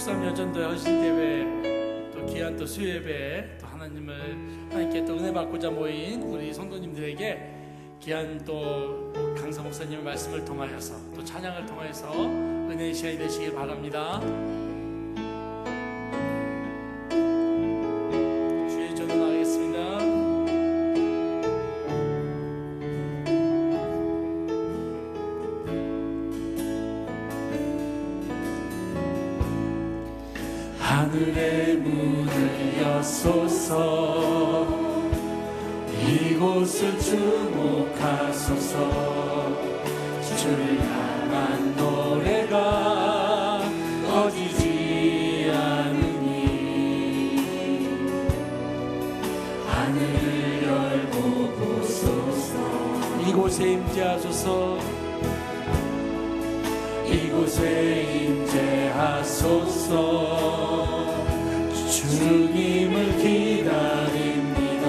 63년전도의 헌신예배, 또 귀한 또 수요예배, 또 하나님께 또 은혜 받고자 모인 우리 성도님들에게 귀한 또 강사 목사님의 말씀을 통하여서 또 찬양을 통하여서 은혜의 시간이 되시길 바랍니다. 주의 전도 나가겠습니다. 하늘의 문을 여소서, 이곳을 주목하소서. 주를 향한 노래가 꺼지지 않으니 하늘을 열고 보소서. 이곳에 임재하소서. 이곳에 임재하소서. 주님을 기다립니다.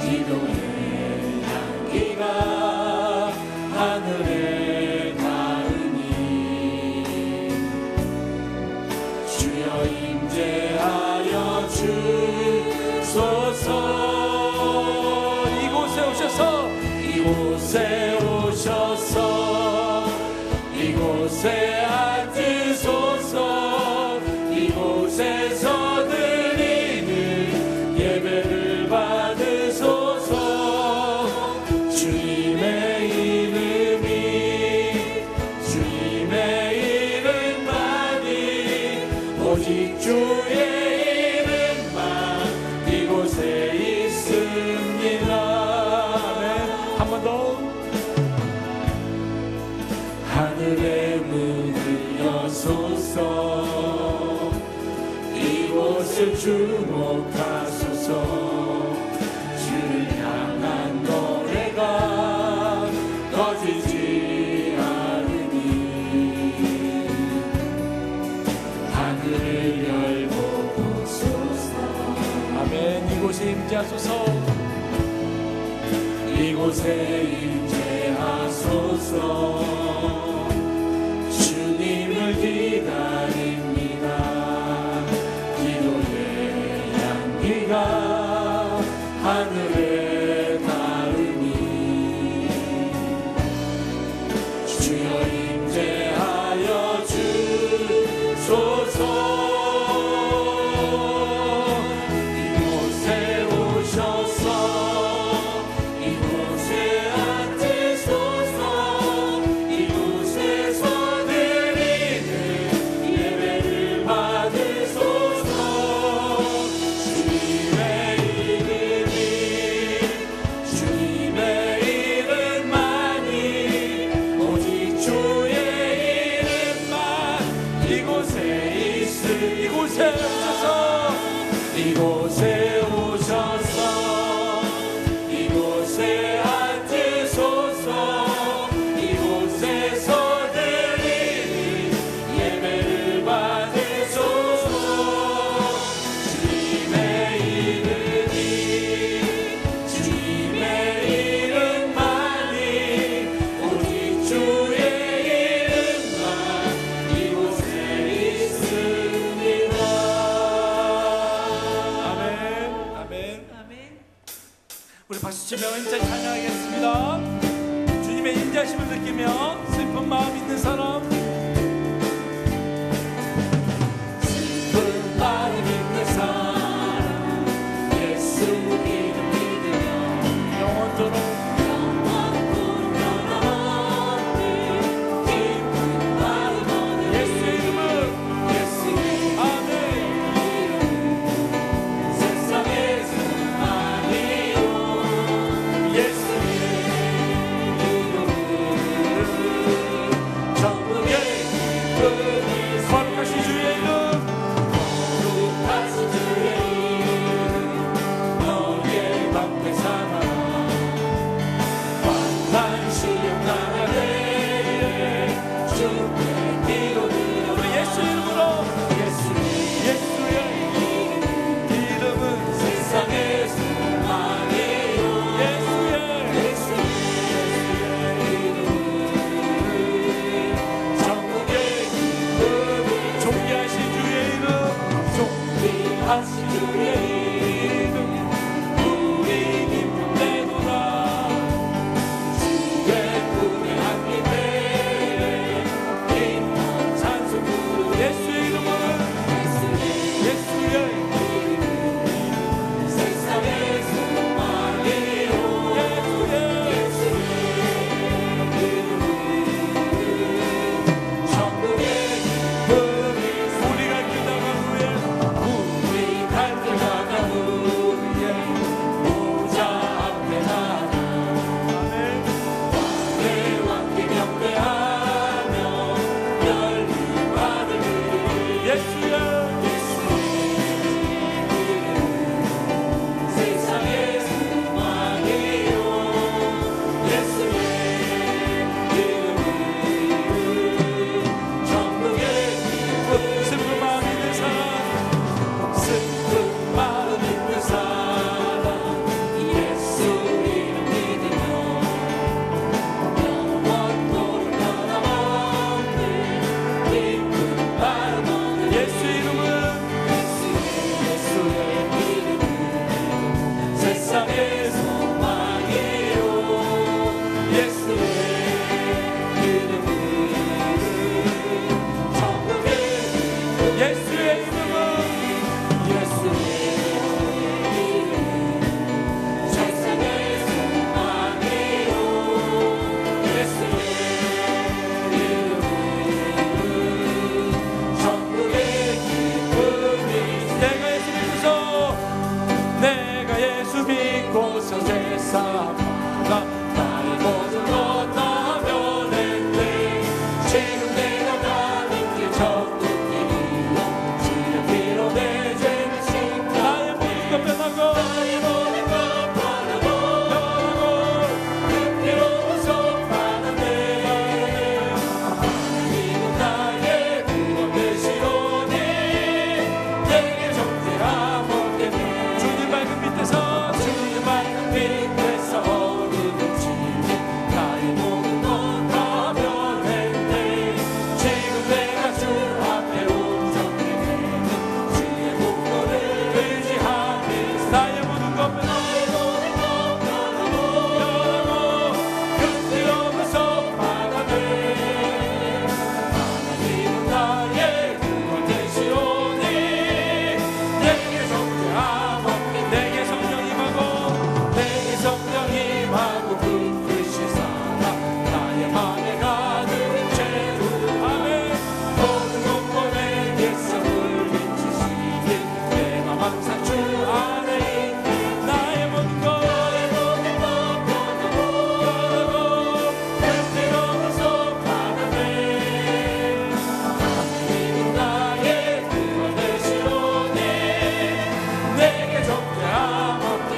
기도의 향기가 하늘에 닿으니 주여 임재하여 주소서. 이곳에 오셔서, 이곳에 오셔서, 이곳에 앉으소서. 이곳에서 드리는 예배를 받으소서. 주님의 이름이, 주님의 이름만이, 오직 주의 이름만 이곳에 있습니다. 아멘. 한 번 더. 하늘의 문을 여소서. 이곳을 주목하소서. 주를 향한 노래가 꺼지지 않으니 하늘을 열고 보소서. 아멘. 이곳에 임재하소서. 이곳에 임재하소서. 주님을 기다립니다. 기도의 향기가 하늘에 닿으니 주여 임재하여 주소서. 이곳에 오셔서, 이곳에 앉으소서. 이곳에서 드리는 예배를 받으소서. 주님의 이름이, 주님의 이름만이, 오직 주의 이름만 이곳에 이곳에 오셔서, 이곳에 오셔서, 이곳에 앉으소서. 이곳에서 드리는 예배를 받으소서. 주님의 이름이, 주님의 이름만이, 오직 주의 이름만 이곳에 있습니다. 아멘. 아멘. 아멘. 우리 박수치며 힘차게 찬양하겠습니다. 주님의 인자심을 느끼며 슬픈 마음 있는 사람, 슬픈 마음 있는 사람, 예수 이름 믿으며 영원토록 기쁜 마음 얻으리. 예수 이름은, 예수 아멘. 세상에서 아니요 예수의 이름은 천국의 기쁨이. 거룩하신 주의 이름, 거룩하신 주의 이름, 너의 방패 삼아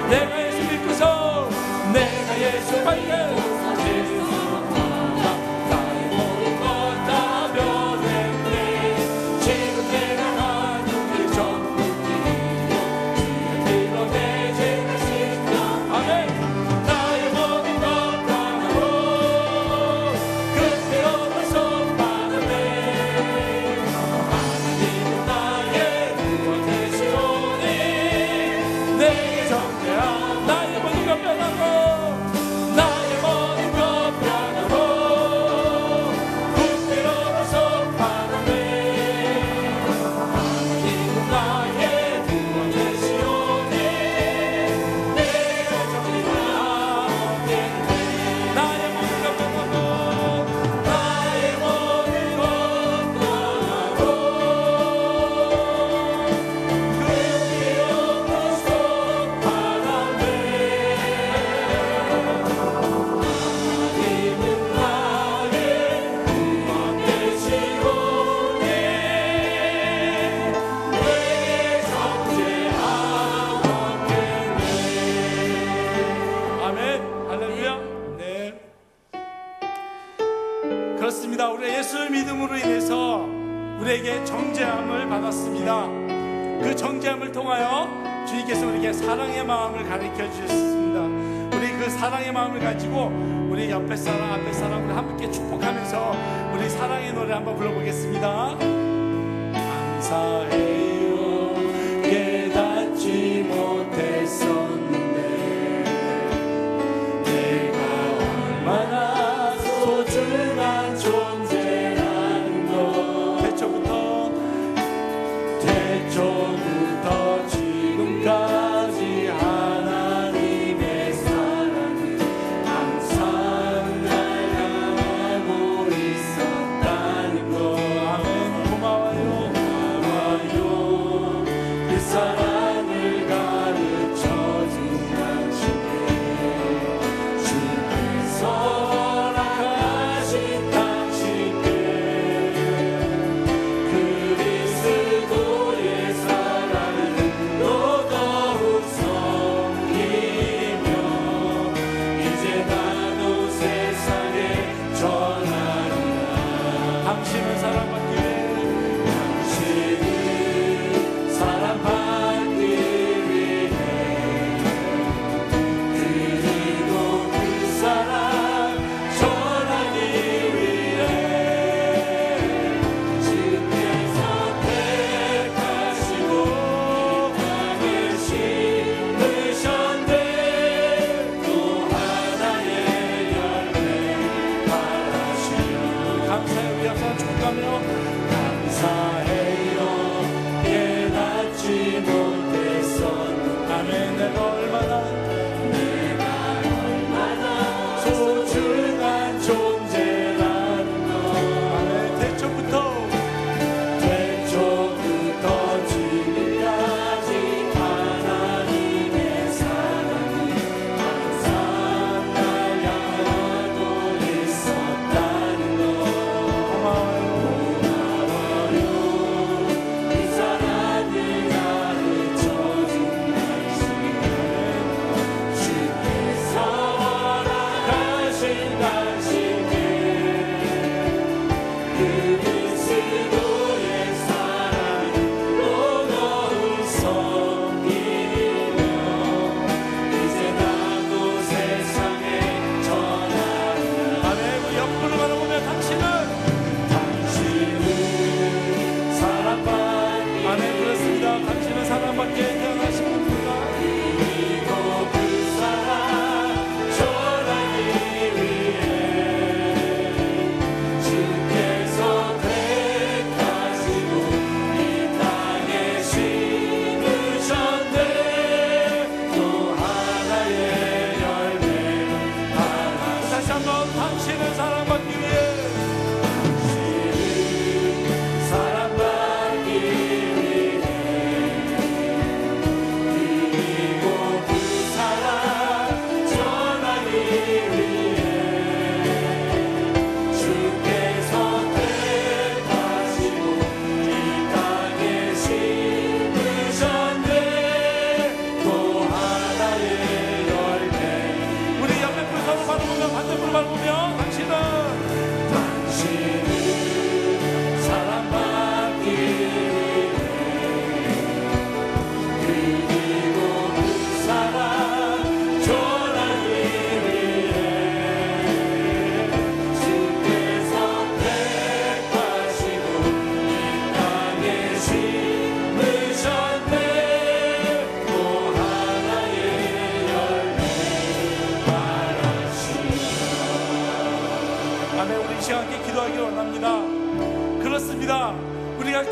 내가 예수 믿고서 내가 예수 받는 그렇습니다. 우리가 예수를 믿음으로 인해서 우리에게 정죄함을 받았습니다. 그 정죄함을 통하여 주님께서 우리에게 사랑의 마음을 가르쳐 주셨습니다. 우리 그 사랑의 마음을 가지고 우리 옆에 사람 앞에 사람을 함께 축복하면서 우리 사랑의 노래 한번 불러보겠습니다. 감사해요 깨닫지 못했었는데 내가 얼마나 소중한 존재라는 것 태초부터 지금까지 하나님의 사랑은 항상 날 향하고 있었다는 것. 아멘. 고마워요 그 사랑을 가르쳐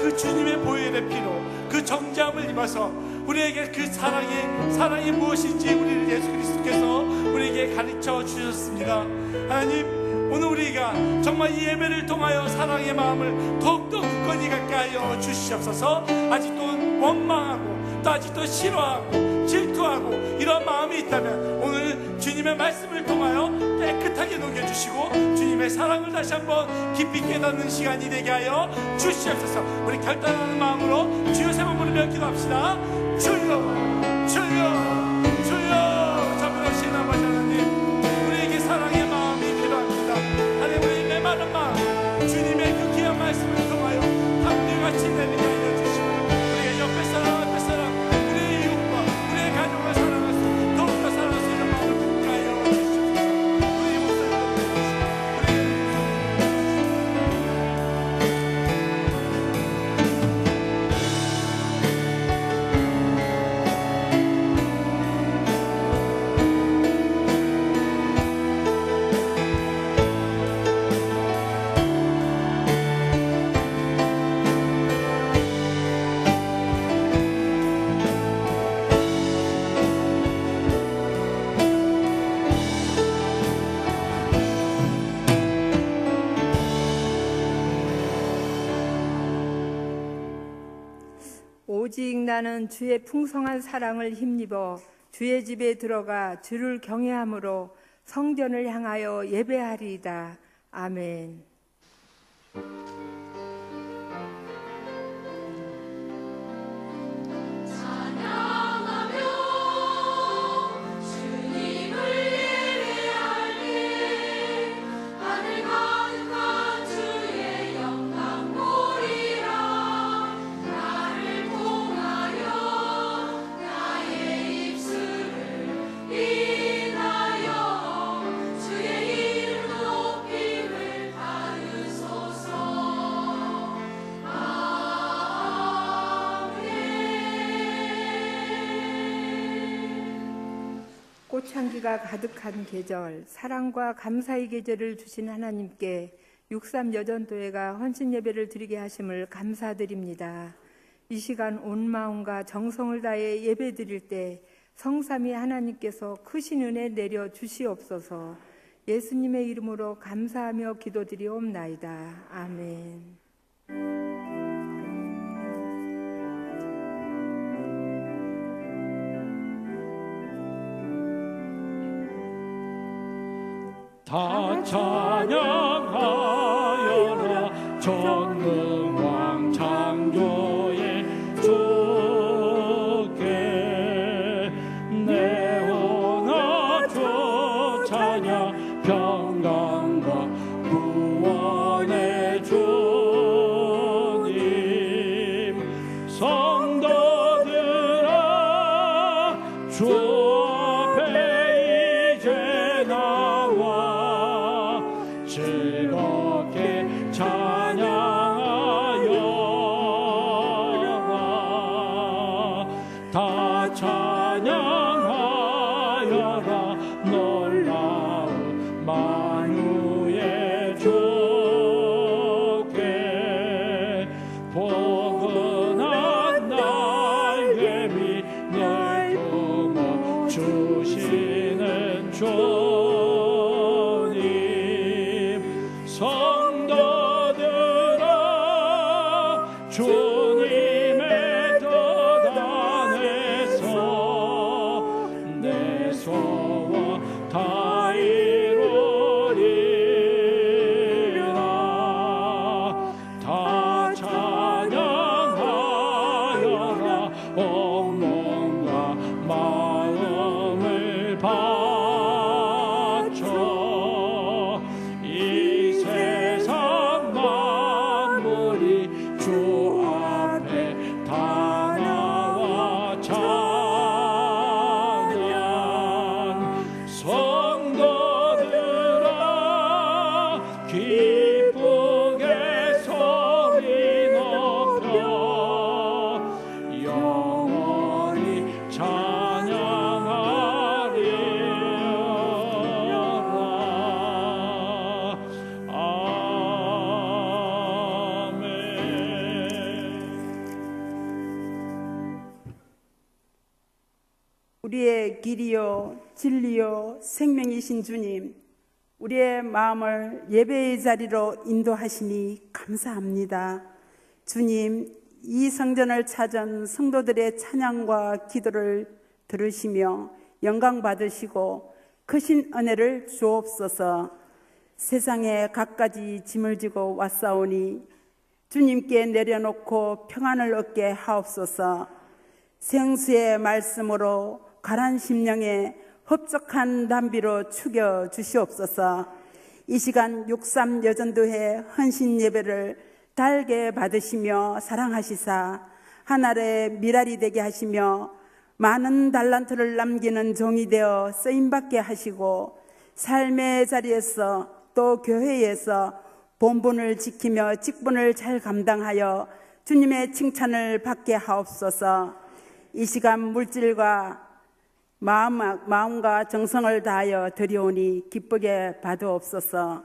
그 주님의 보혈의 피로 그 정죄함을 입어서 우리에게 그 사랑이 무엇인지 우리를 예수 그리스도께서 우리에게 가르쳐 주셨습니다. 하나님, 오늘 우리가 정말 이 예배를 통하여 사랑의 마음을 더욱더 굳건히 갖게 하여 주시옵소서. 아직도 원망하고 또 아직도 싫어하고 질투하고 이런 마음이 있다면 오늘 주님의 말씀을 통하여 깨끗하게 녹여주시고 주님의 사랑을 다시 한번 깊이 깨닫는 시간이 되게 하여 주시옵소서. 우리 결단하는 마음으로 주여 세 번 부르며 기도합시다. 주여 주여 주여. 자비로우신 아버지 하나님, 우리에게 사랑의 마음이 필요합니다. 하나님, 우리 메마른 마음 주님의 그 귀한 말씀을 통하여 담대같이 내리게 하여 주시고 우리의 옆에 사람 앞에 사람 우리의 이웃과 우리의 가족을 사랑할 수 더욱더 사랑할 수 있는 마음을 붙게 하여 주시옵소서. 우리의 목소리를 오직 나는 주의 풍성한 사랑을 힘입어 주의 집에 들어가 주를 경외함으로 성전을 향하여 예배하리이다. 아멘. 꽃향기가 가득한 계절, 사랑과 감사의 계절을 주신 하나님께 63 여전도회가 헌신 예배를 드리게 하심을 감사드립니다. 이 시간 온 마음과 정성을 다해 예배 드릴 때 성삼위 하나님께서 크신 은혜 내려 주시옵소서. 예수님의 이름으로 감사하며 기도드리옵나이다. 아멘. 다 찬양하여라 전능왕 창조의 주께 내원하 주 찬양 평강과 구원의 주님 성도들아 주 즐겁게 찬양하여라 다 찬양하여라 놀라운 만유의 주께 포근한 날개미 널 품어 주시는 주 성도들아 주님의 뜻 안에서 내 소원 다 이루리라 다 찬양하여라 온 몸과 마음을 바쳐 이 세상 만물이 주 앞에 다 나와 찬양 성 길이요 진리요 생명이신 주님, 우리의 마음을 예배의 자리로 인도하시니 감사합니다. 주님, 이 성전을 찾은 성도들의 찬양과 기도를 들으시며 영광 받으시고 크신 은혜를 주옵소서. 세상에 갖가지 짐을 지고 왔사오니 주님께 내려놓고 평안을 얻게 하옵소서. 생수의 말씀으로 가란 심령에 흡족한 담비로 축여 주시옵소서. 이 시간 63 여전도회 헌신 예배를 달게 받으시며 사랑하시사 하늘의 미랄이 되게 하시며 많은 달란트를 남기는 종이 되어 쓰임받게 하시고 삶의 자리에서 또 교회에서 본분을 지키며 직분을 잘 감당하여 주님의 칭찬을 받게 하옵소서. 이 시간 물질과 마음과 정성을 다하여 드려오니 기쁘게 받으옵소서.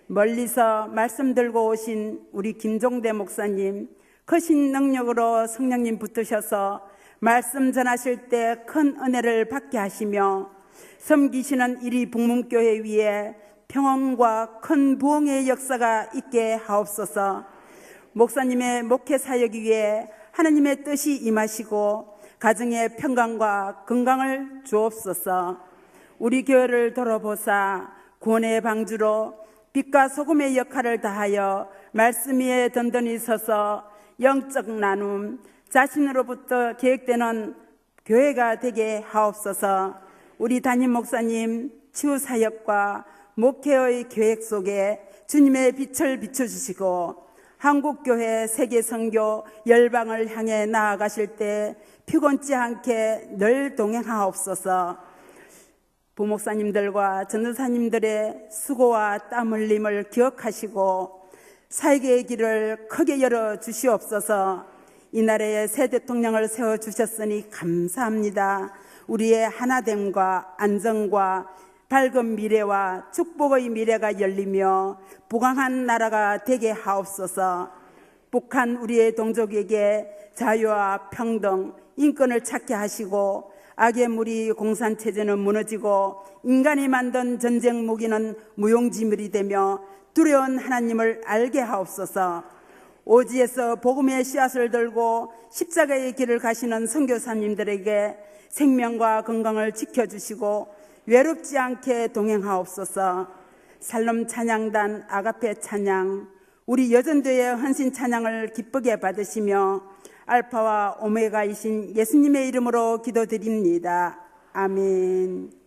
멀리서 말씀 들고 오신 우리 김종대 목사님, 크신 능력으로 성령님 붙으셔서 말씀 전하실 때 큰 은혜를 받게 하시며 섬기시는 이리 북문교회 위에 평온과 큰 부흥의 역사가 있게 하옵소서. 목사님의 목회 사역 위에 하나님의 뜻이 임하시고 가정의 평강과 건강을 주옵소서. 우리 교회를 돌아보사 구원의 방주로 빛과 소금의 역할을 다하여 말씀 위에 든든히 서서 영적 나눔, 자신으로부터 계획되는 교회가 되게 하옵소서. 우리 담임 목사님 치유 사역과 목회의 계획 속에 주님의 빛을 비춰주시고 한국교회 세계선교 열방을 향해 나아가실 때 피곤치 않게 늘 동행하옵소서. 부목사님들과 전도사님들의 수고와 땀 흘림을 기억하시고 사역의 길을 크게 열어 주시옵소서. 이 나라에 새 대통령을 세워주셨으니 감사합니다. 우리의 하나됨과 안정과 밝은 미래와 축복의 미래가 열리며 부강한 나라가 되게 하옵소서. 북한 우리의 동족에게 자유와 평등, 인권을 찾게 하시고 악의 무리 공산체제는 무너지고 인간이 만든 전쟁 무기는 무용지물이 되며 두려운 하나님을 알게 하옵소서. 오지에서 복음의 씨앗을 들고 십자가의 길을 가시는 선교사님들에게 생명과 건강을 지켜주시고 외롭지 않게 동행하옵소서. 살롬 찬양단 아가페 찬양, 우리 여전도의 헌신 찬양을 기쁘게 받으시며 알파와 오메가이신 예수님의 이름으로 기도드립니다. 아멘.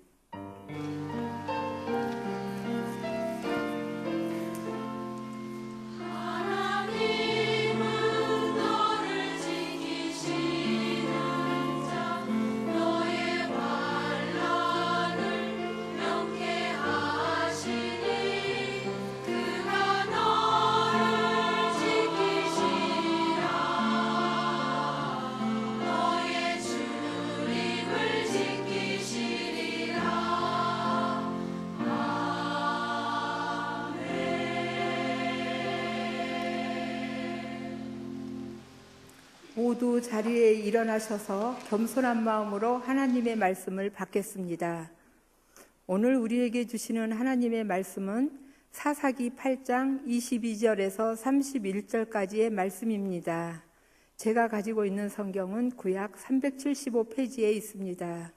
모두 자리에 일어나셔서 겸손한 마음으로 하나님의 말씀을 받겠습니다. 오늘 우리에게 주시는 하나님의 말씀은 사사기 8장 22절에서 31절까지의 말씀입니다. 제가 가지고 있는 성경은 구약 375페이지에 있습니다.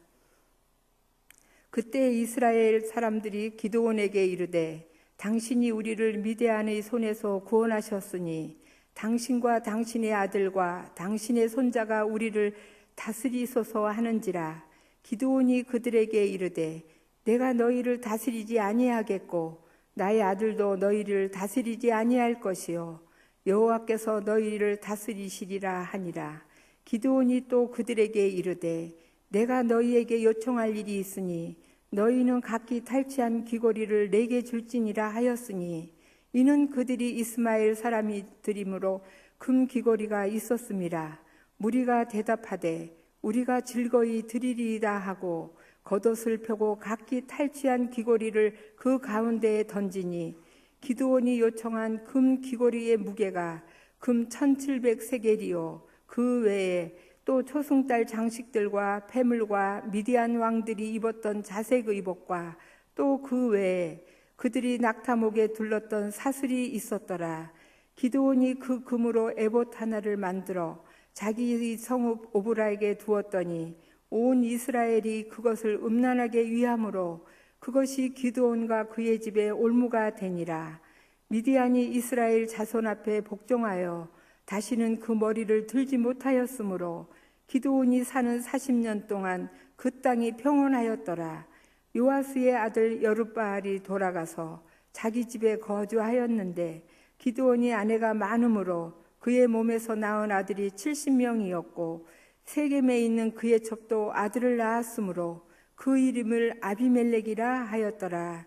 그때 이스라엘 사람들이 기드온에게 이르되 당신이 우리를 미디안의 손에서 구원하셨으니 당신과 당신의 아들과 당신의 손자가 우리를 다스리소서 하는지라. 기드온이 그들에게 이르되 내가 너희를 다스리지 아니하겠고 나의 아들도 너희를 다스리지 아니할 것이요 여호와께서 너희를 다스리시리라 하니라. 기드온이 또 그들에게 이르되 내가 너희에게 요청할 일이 있으니 너희는 각기 탈취한 귀고리를 내게 줄지니라 하였으니 이는 그들이 이스마엘 사람이들이므로 금 귀고리가 있었음이라. 무리가 대답하되 우리가 즐거이 드리리이다 하고 겉옷을 펴고 각기 탈취한 귀고리를 그 가운데에 던지니 기드온이 요청한 금 귀고리의 무게가 금 1700세겔이요 그 외에 또 초승달 장식들과 패물과 미디안 왕들이 입었던 자색 의복과 또 그 외에 그들이 낙타목에 둘렀던 사슬이 있었더라. 기드온이 그 금으로 에봇 하나를 만들어 자기 성읍 오브라에게 두었더니 온 이스라엘이 그것을 음란하게 위함으로 그것이 기드온과 그의 집에 올무가 되니라. 미디안이 이스라엘 자손 앞에 복종하여 다시는 그 머리를 들지 못하였으므로 기드온이 사는 40년 동안 그 땅이 평온하였더라. 요아스의 아들 여룻바알이 돌아가서 자기 집에 거주하였는데 기드온이 아내가 많으므로 그의 몸에서 낳은 아들이 70명이었고 세겜에 있는 그의 첩도 아들을 낳았으므로 그 이름을 아비멜렉이라 하였더라.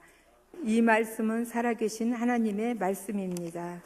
이 말씀은 살아계신 하나님의 말씀입니다.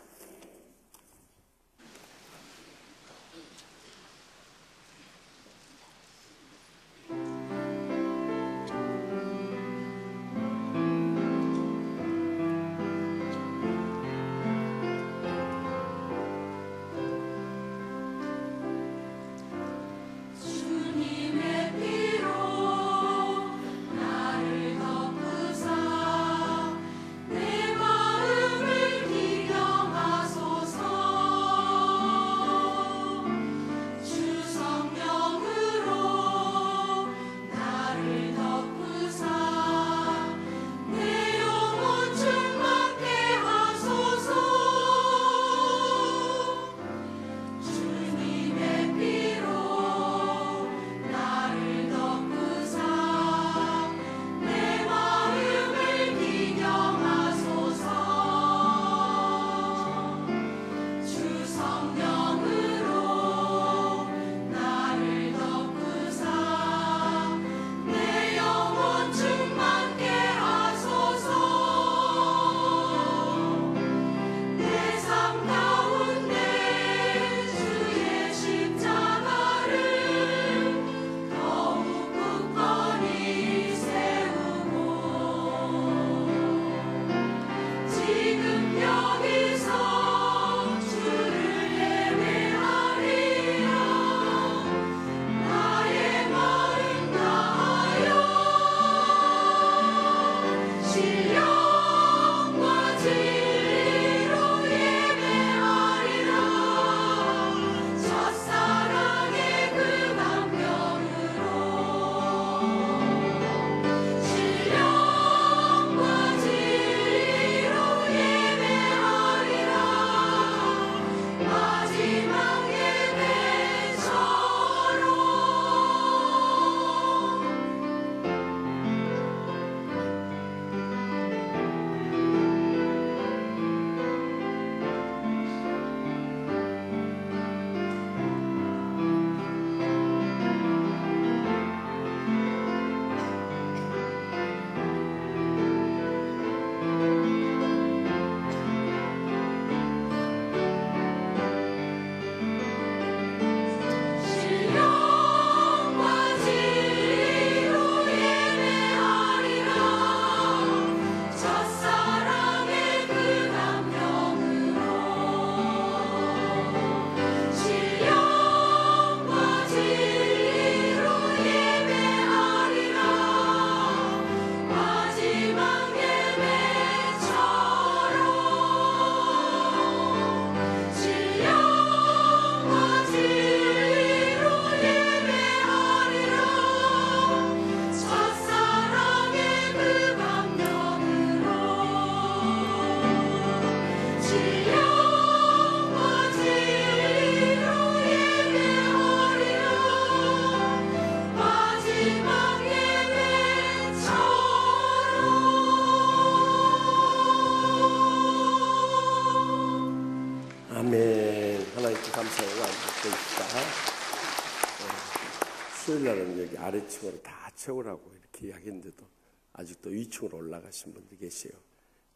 수요일날은 여기 아래층으로 다 채우라고 이렇게 이야기했는데도 아직도 위층으로 올라가신 분들 계세요.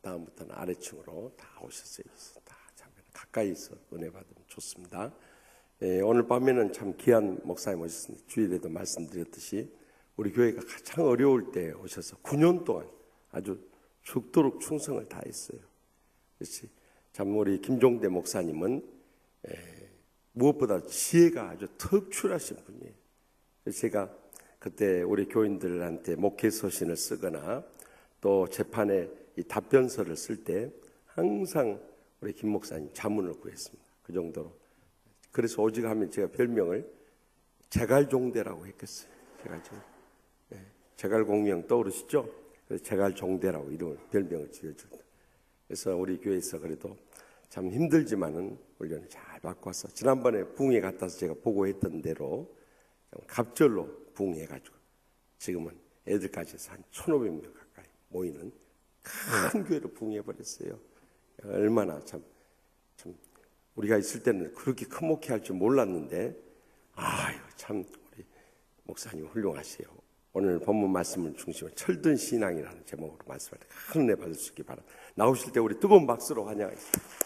다음부터는 아래층으로 다 오셔서 다 가까이서 은혜 받으면 좋습니다. 오늘 밤에는 참 귀한 목사님 오셨습니다. 주일에도 말씀드렸듯이 우리 교회가 가장 어려울 때 오셔서 9년 동안 아주 죽도록 충성을 다했어요. 그렇지. 참 우리 김종대 목사님은 무엇보다 지혜가 아주 특출하신 분이에요. 그래서 제가 그때 우리 교인들한테 목회 서신을 쓰거나 또 재판에 이 답변서를 쓸 때 항상 우리 김 목사님 자문을 구했습니다. 그 정도로. 그래서 오직 하면 제가 별명을 제갈종대라고 했겠어요. 제갈종. 네. 제갈공명 떠오르시죠? 그래서 제갈종대라고 이름을 별명을 지어준다. 그래서 우리 교회에서 그래도 참 힘들지만은 훈련을 잘 받고 와서 지난번에 부흥회 갔다 와서 제가 보고했던 대로 갑절로 부흥해가지고 지금은 애들까지 해서 한 1,500명 가까이 모이는 큰 교회로 부흥해버렸어요. 얼마나 참 우리가 있을 때는 그렇게 큰 목회할 줄 몰랐는데 아유 참 우리 목사님 훌륭하세요. 오늘 본문 말씀을 중심으로 철든 신앙이라는 제목으로 말씀을 큰 은혜 받을 수 있기 바랍니다. 나오실 때 우리 뜨거운 박수로 환영하겠습니다.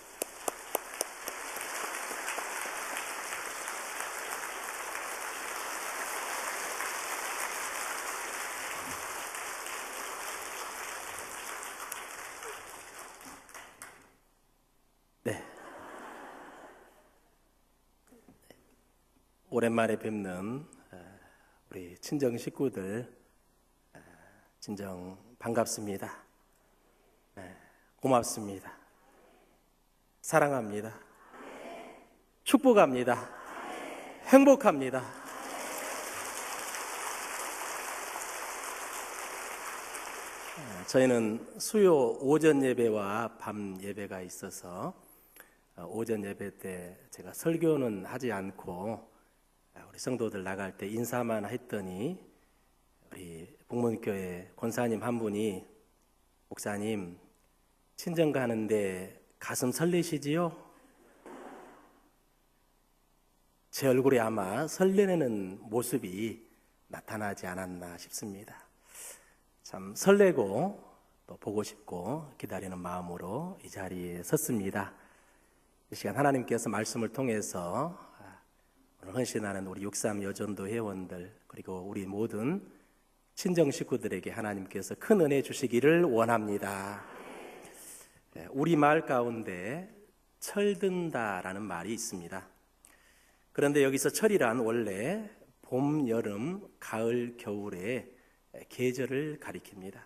오랜만에 뵙는 우리 친정 식구들 진정 반갑습니다. 고맙습니다. 사랑합니다. 축복합니다. 행복합니다. 저희는 수요 오전 예배와 밤 예배가 있어서 오전 예배 때 제가 설교는 하지 않고 우리 성도들 나갈 때 인사만 했더니 우리 복문교회 권사님 한 분이 목사님 친정 가는데 가슴 설레시지요? 제 얼굴에 아마 설레는 모습이 나타나지 않았나 싶습니다. 참 설레고 또 보고 싶고 기다리는 마음으로 이 자리에 섰습니다. 이 시간 하나님께서 말씀을 통해서 오늘 헌신하는 우리 63 여전도 회원들 그리고 우리 모든 친정 식구들에게 하나님께서 큰 은혜 주시기를 원합니다. 우리 말 가운데 철든다라는 말이 있습니다. 그런데 여기서 철이란 원래 봄, 여름, 가을, 겨울의 계절을 가리킵니다.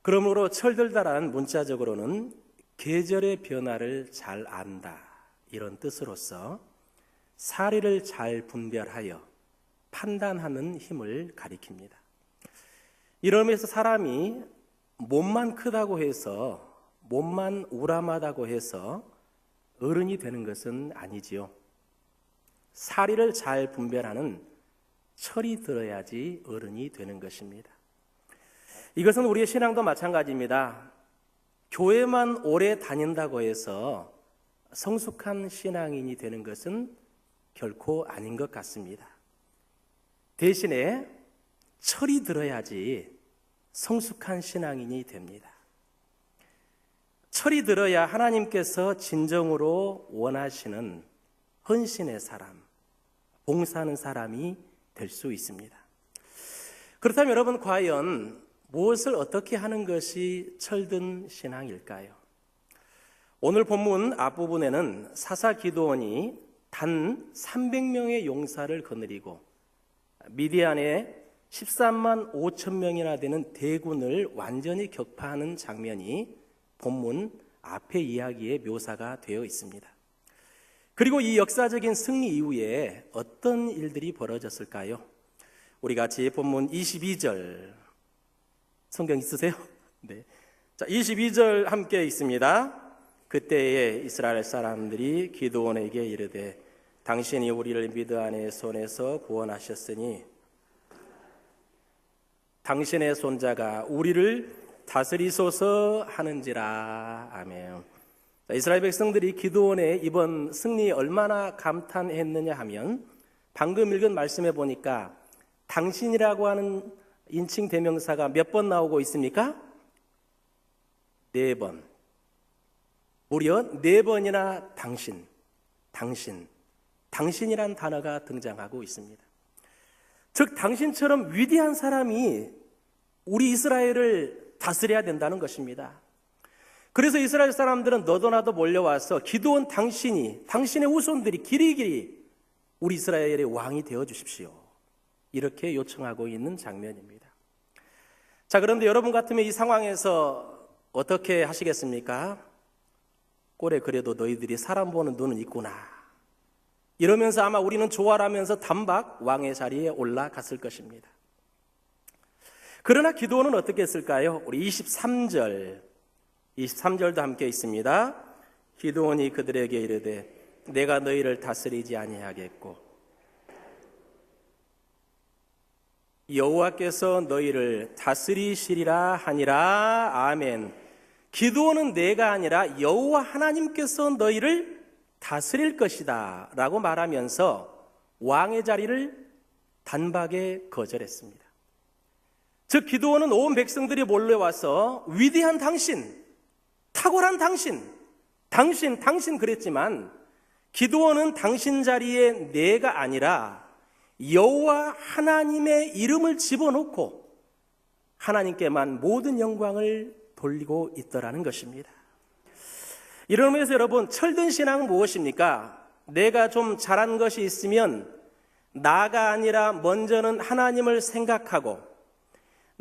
그러므로 철들다라는 문자적으로는 계절의 변화를 잘 안다 이런 뜻으로서 사리를 잘 분별하여 판단하는 힘을 가리킵니다. 이런 의미에서 사람이 몸만 크다고 해서 몸만 우람하다고 해서 어른이 되는 것은 아니지요. 사리를 잘 분별하는 철이 들어야지 어른이 되는 것입니다. 이것은 우리의 신앙도 마찬가지입니다. 교회만 오래 다닌다고 해서 성숙한 신앙인이 되는 것은 결코 아닌 것 같습니다. 대신에 철이 들어야지 성숙한 신앙인이 됩니다. 철이 들어야 하나님께서 진정으로 원하시는 헌신의 사람, 봉사하는 사람이 될 수 있습니다. 그렇다면 여러분 과연 무엇을 어떻게 하는 것이 철든 신앙일까요? 오늘 본문 앞부분에는 사사 기드온이 단 300명의 용사를 거느리고 미디안에 13만 5천 명이나 되는 대군을 완전히 격파하는 장면이 본문 앞의 이야기의 묘사가 되어 있습니다. 그리고 이 역사적인 승리 이후에 어떤 일들이 벌어졌을까요? 우리 같이 본문 22절 성경 있으세요? 네. 자, 22절 함께 있습니다. 그때에 이스라엘 사람들이 기드온에게 이르되 당신이 우리를 미드안의 손에서 구원하셨으니 당신의 손자가 우리를 다스리소서 하는지라. 아멘. 자, 이스라엘 백성들이 기드온의 이번 승리에 얼마나 감탄했느냐 하면 방금 읽은 말씀에 보니까 당신이라고 하는 인칭 대명사가 몇 번 나오고 있습니까? 4번. 무려 4번이나 당신이란 단어가 등장하고 있습니다. 즉 당신처럼 위대한 사람이 우리 이스라엘을 다스려야 된다는 것입니다. 그래서 이스라엘 사람들은 너도나도 몰려와서 기드온 당신의 후손들이 길이길이 우리 이스라엘의 왕이 되어 주십시오. 이렇게 요청하고 있는 장면입니다. 자, 그런데 여러분 같으면 이 상황에서 어떻게 하시겠습니까? 꼴에 그래도 너희들이 사람 보는 눈은 있구나. 이러면서 아마 우리는 조화라면서 단박 왕의 자리에 올라갔을 것입니다. 그러나 기드온은 어떻게 했을까요? 우리 23절도 함께 있습니다. 기드온이 그들에게 이르되 내가 너희를 다스리지 아니하겠고 여호와께서 너희를 다스리시리라 하니라. 아멘. 기드온은 내가 아니라 여호와 하나님께서 너희를 다스릴 것이다 라고 말하면서 왕의 자리를 단박에 거절했습니다. 즉 기드온은 온 백성들이 몰려와서 위대한 당신, 탁월한 당신 그랬지만 기드온은 당신 자리에 내가 아니라 여호와 하나님의 이름을 집어넣고 하나님께만 모든 영광을 돌리고 있더라는 것입니다. 이런 의미에서 여러분, 철든 신앙은 무엇입니까? 내가 좀 잘한 것이 있으면 나가 아니라 먼저는 하나님을 생각하고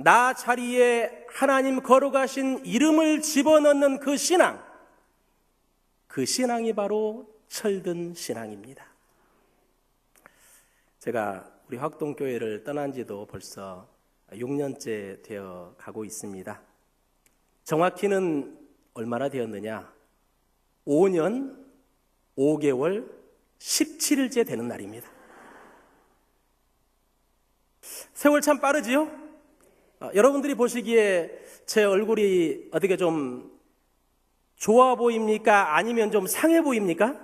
나 자리에 하나님 거룩하신 이름을 집어넣는 그 신앙이 바로 철든 신앙입니다. 제가 우리 확동교회를 떠난 지도 벌써 6년째 되어 가고 있습니다. 정확히는 얼마나 되었느냐? 5년 5개월 17일째 되는 날입니다. 세월 참 빠르지요? 여러분들이 보시기에 제 얼굴이 어떻게 좀 좋아 보입니까? 아니면 좀 상해 보입니까?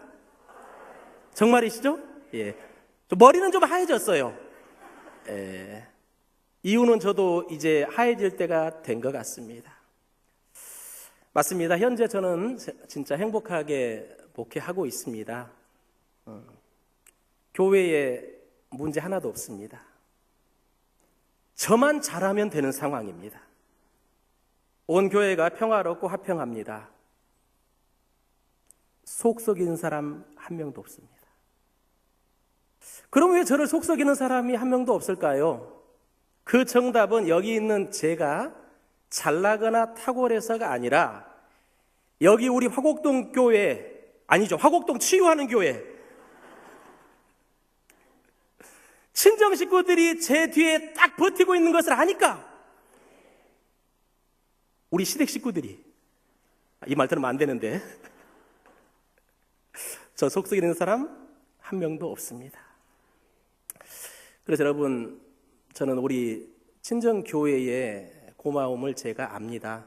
정말이시죠? 예. 머리는 좀 하얘졌어요. 예. 이유는 저도 이제 하얘질 때가 된 것 같습니다. 맞습니다. 현재 저는 진짜 행복하게 목회하고 있습니다. 교회에 문제 하나도 없습니다. 저만 잘하면 되는 상황입니다. 온 교회가 평화롭고 화평합니다. 속 썩이는 사람 한 명도 없습니다. 그럼 왜 저를 속 썩이는 사람이 한 명도 없을까요? 그 정답은 여기 있는 제가 잘나거나 탁월해서가 아니라 여기 우리 화곡동 교회, 아니죠, 화곡동 치유하는 교회 친정 식구들이 제 뒤에 딱 버티고 있는 것을 아니까 우리 시댁 식구들이, 이 말 들으면 안 되는데 저 속 썩이는 사람 한 명도 없습니다. 그래서 여러분, 저는 우리 친정교회의 고마움을 제가 압니다.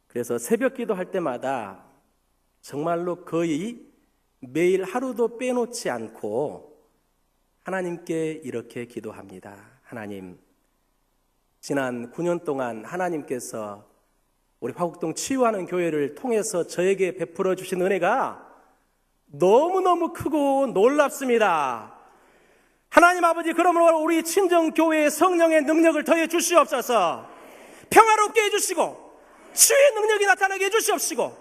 그래서 새벽 기도할 때마다 정말로 거의 매일 하루도 빼놓지 않고 하나님께 이렇게 기도합니다. 하나님, 지난 9년 동안 하나님께서 우리 화곡동 치유하는 교회를 통해서 저에게 베풀어 주신 은혜가 너무너무 크고 놀랍습니다. 하나님 아버지, 그러므로 우리 친정교회의 성령의 능력을 더해 주시옵소서. 평화롭게 해주시고 치유의 능력이 나타나게 해주시옵시고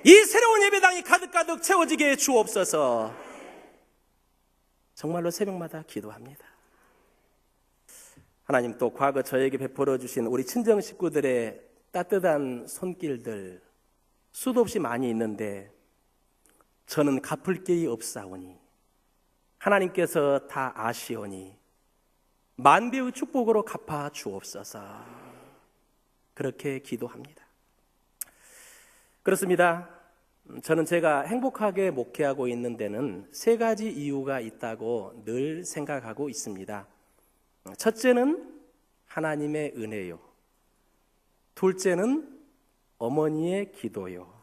이 새로운 예배당이 가득가득 채워지게 해 주옵소서. 정말로 새벽마다 기도합니다. 하나님, 또 과거 저에게 베풀어 주신 우리 친정 식구들의 따뜻한 손길들 수도 없이 많이 있는데 저는 갚을 길이 없사오니 하나님께서 다 아시오니 만배의 축복으로 갚아 주옵소서. 그렇게 기도합니다. 그렇습니다. 저는 제가 행복하게 목회하고 있는 데는 3가지 이유가 있다고 늘 생각하고 있습니다. 첫째는 하나님의 은혜요. 둘째는 어머니의 기도요.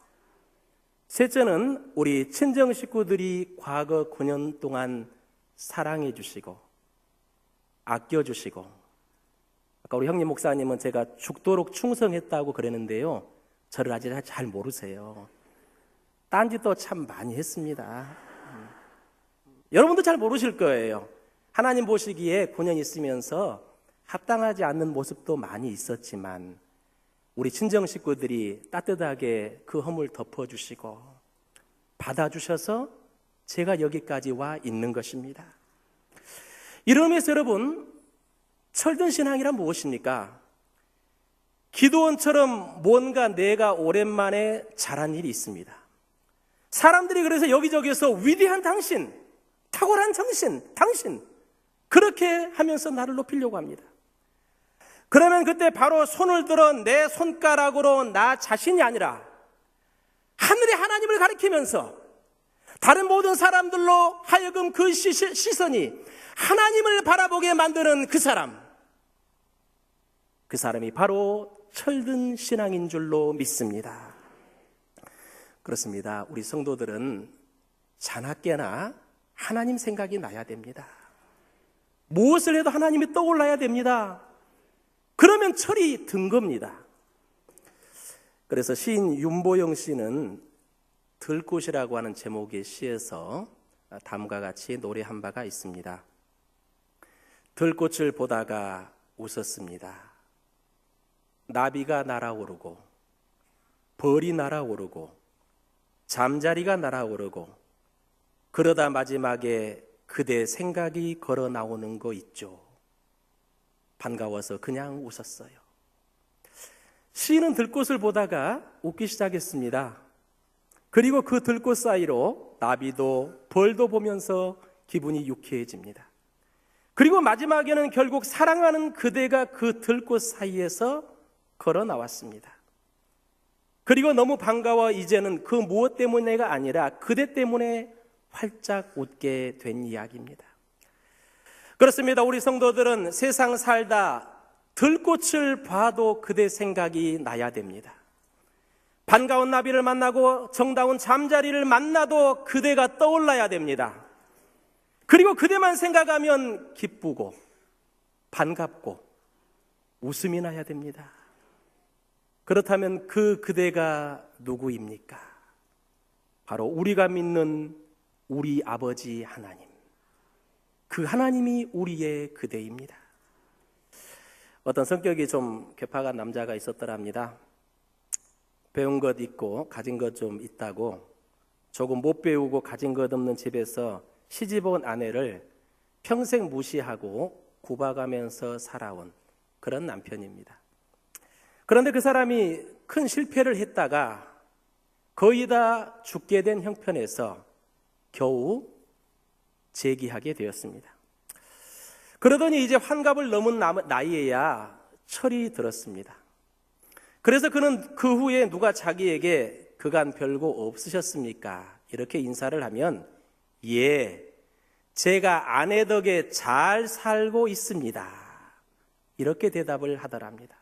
셋째는 우리 친정 식구들이 과거 9년 동안 사랑해 주시고 아껴 주시고, 아까 우리 형님 목사님은 제가 죽도록 충성했다고 그랬는데요, 저를 아직 잘 모르세요. 딴짓도 참 많이 했습니다. 여러분도 잘 모르실 거예요. 하나님 보시기에 9년 있으면서 합당하지 않는 모습도 많이 있었지만 우리 친정 식구들이 따뜻하게 그 허물 덮어주시고 받아주셔서 제가 여기까지 와 있는 것입니다. 이런 의미에서 여러분, 철든 신앙이란 무엇입니까? 기도원처럼 뭔가 내가 오랜만에 잘한 일이 있습니다. 사람들이 그래서 여기저기서 위대한 당신, 탁월한 당신 그렇게 하면서 나를 높이려고 합니다. 그러면 그때 바로 손을 들어 내 손가락으로 나 자신이 아니라 하늘의 하나님을 가리키면서 다른 모든 사람들로 하여금 그 시선이 하나님을 바라보게 만드는 그 사람이 바로 철든 신앙인 줄로 믿습니다. 그렇습니다. 우리 성도들은 자나깨나 하나님 생각이 나야 됩니다. 무엇을 해도 하나님이 떠올라야 됩니다. 그러면 철이 든 겁니다. 그래서 시인 윤보영 씨는 들꽃이라고 하는 제목의 시에서 다음과 같이 노래한 바가 있습니다. 들꽃을 보다가 웃었습니다. 나비가 날아오르고 벌이 날아오르고 잠자리가 날아오르고 그러다 마지막에 그대 생각이 걸어 나오는 거 있죠. 반가워서 그냥 웃었어요. 시인은 들꽃을 보다가 웃기 시작했습니다. 그리고 그 들꽃 사이로 나비도 벌도 보면서 기분이 유쾌해집니다. 그리고 마지막에는 결국 사랑하는 그대가 그 들꽃 사이에서 걸어 나왔습니다. 그리고 너무 반가워 이제는 그 무엇 때문에가 아니라 그대 때문에 활짝 웃게 된 이야기입니다. 그렇습니다. 우리 성도들은 세상 살다 들꽃을 봐도 그대 생각이 나야 됩니다. 반가운 나비를 만나고 정다운 잠자리를 만나도 그대가 떠올라야 됩니다. 그리고 그대만 생각하면 기쁘고 반갑고 웃음이 나야 됩니다. 그렇다면 그대가 누구입니까? 바로 우리가 믿는 우리 아버지 하나님. 그 하나님이 우리의 그대입니다. 어떤 성격이 좀 괴팍한 남자가 있었더랍니다. 배운 것 있고 가진 것 좀 있다고 조금 못 배우고 가진 것 없는 집에서 시집 온 아내를 평생 무시하고 구박하면서 살아온 그런 남편입니다. 그런데 그 사람이 큰 실패를 했다가 거의 다 죽게 된 형편에서 겨우 재기하게 되었습니다. 그러더니 이제 환갑을 넘은 나이에야 철이 들었습니다. 그래서 그는 그 후에 누가 자기에게 그간 별거 없으셨습니까? 이렇게 인사를 하면 예, 제가 아내 덕에 잘 살고 있습니다. 이렇게 대답을 하더랍니다.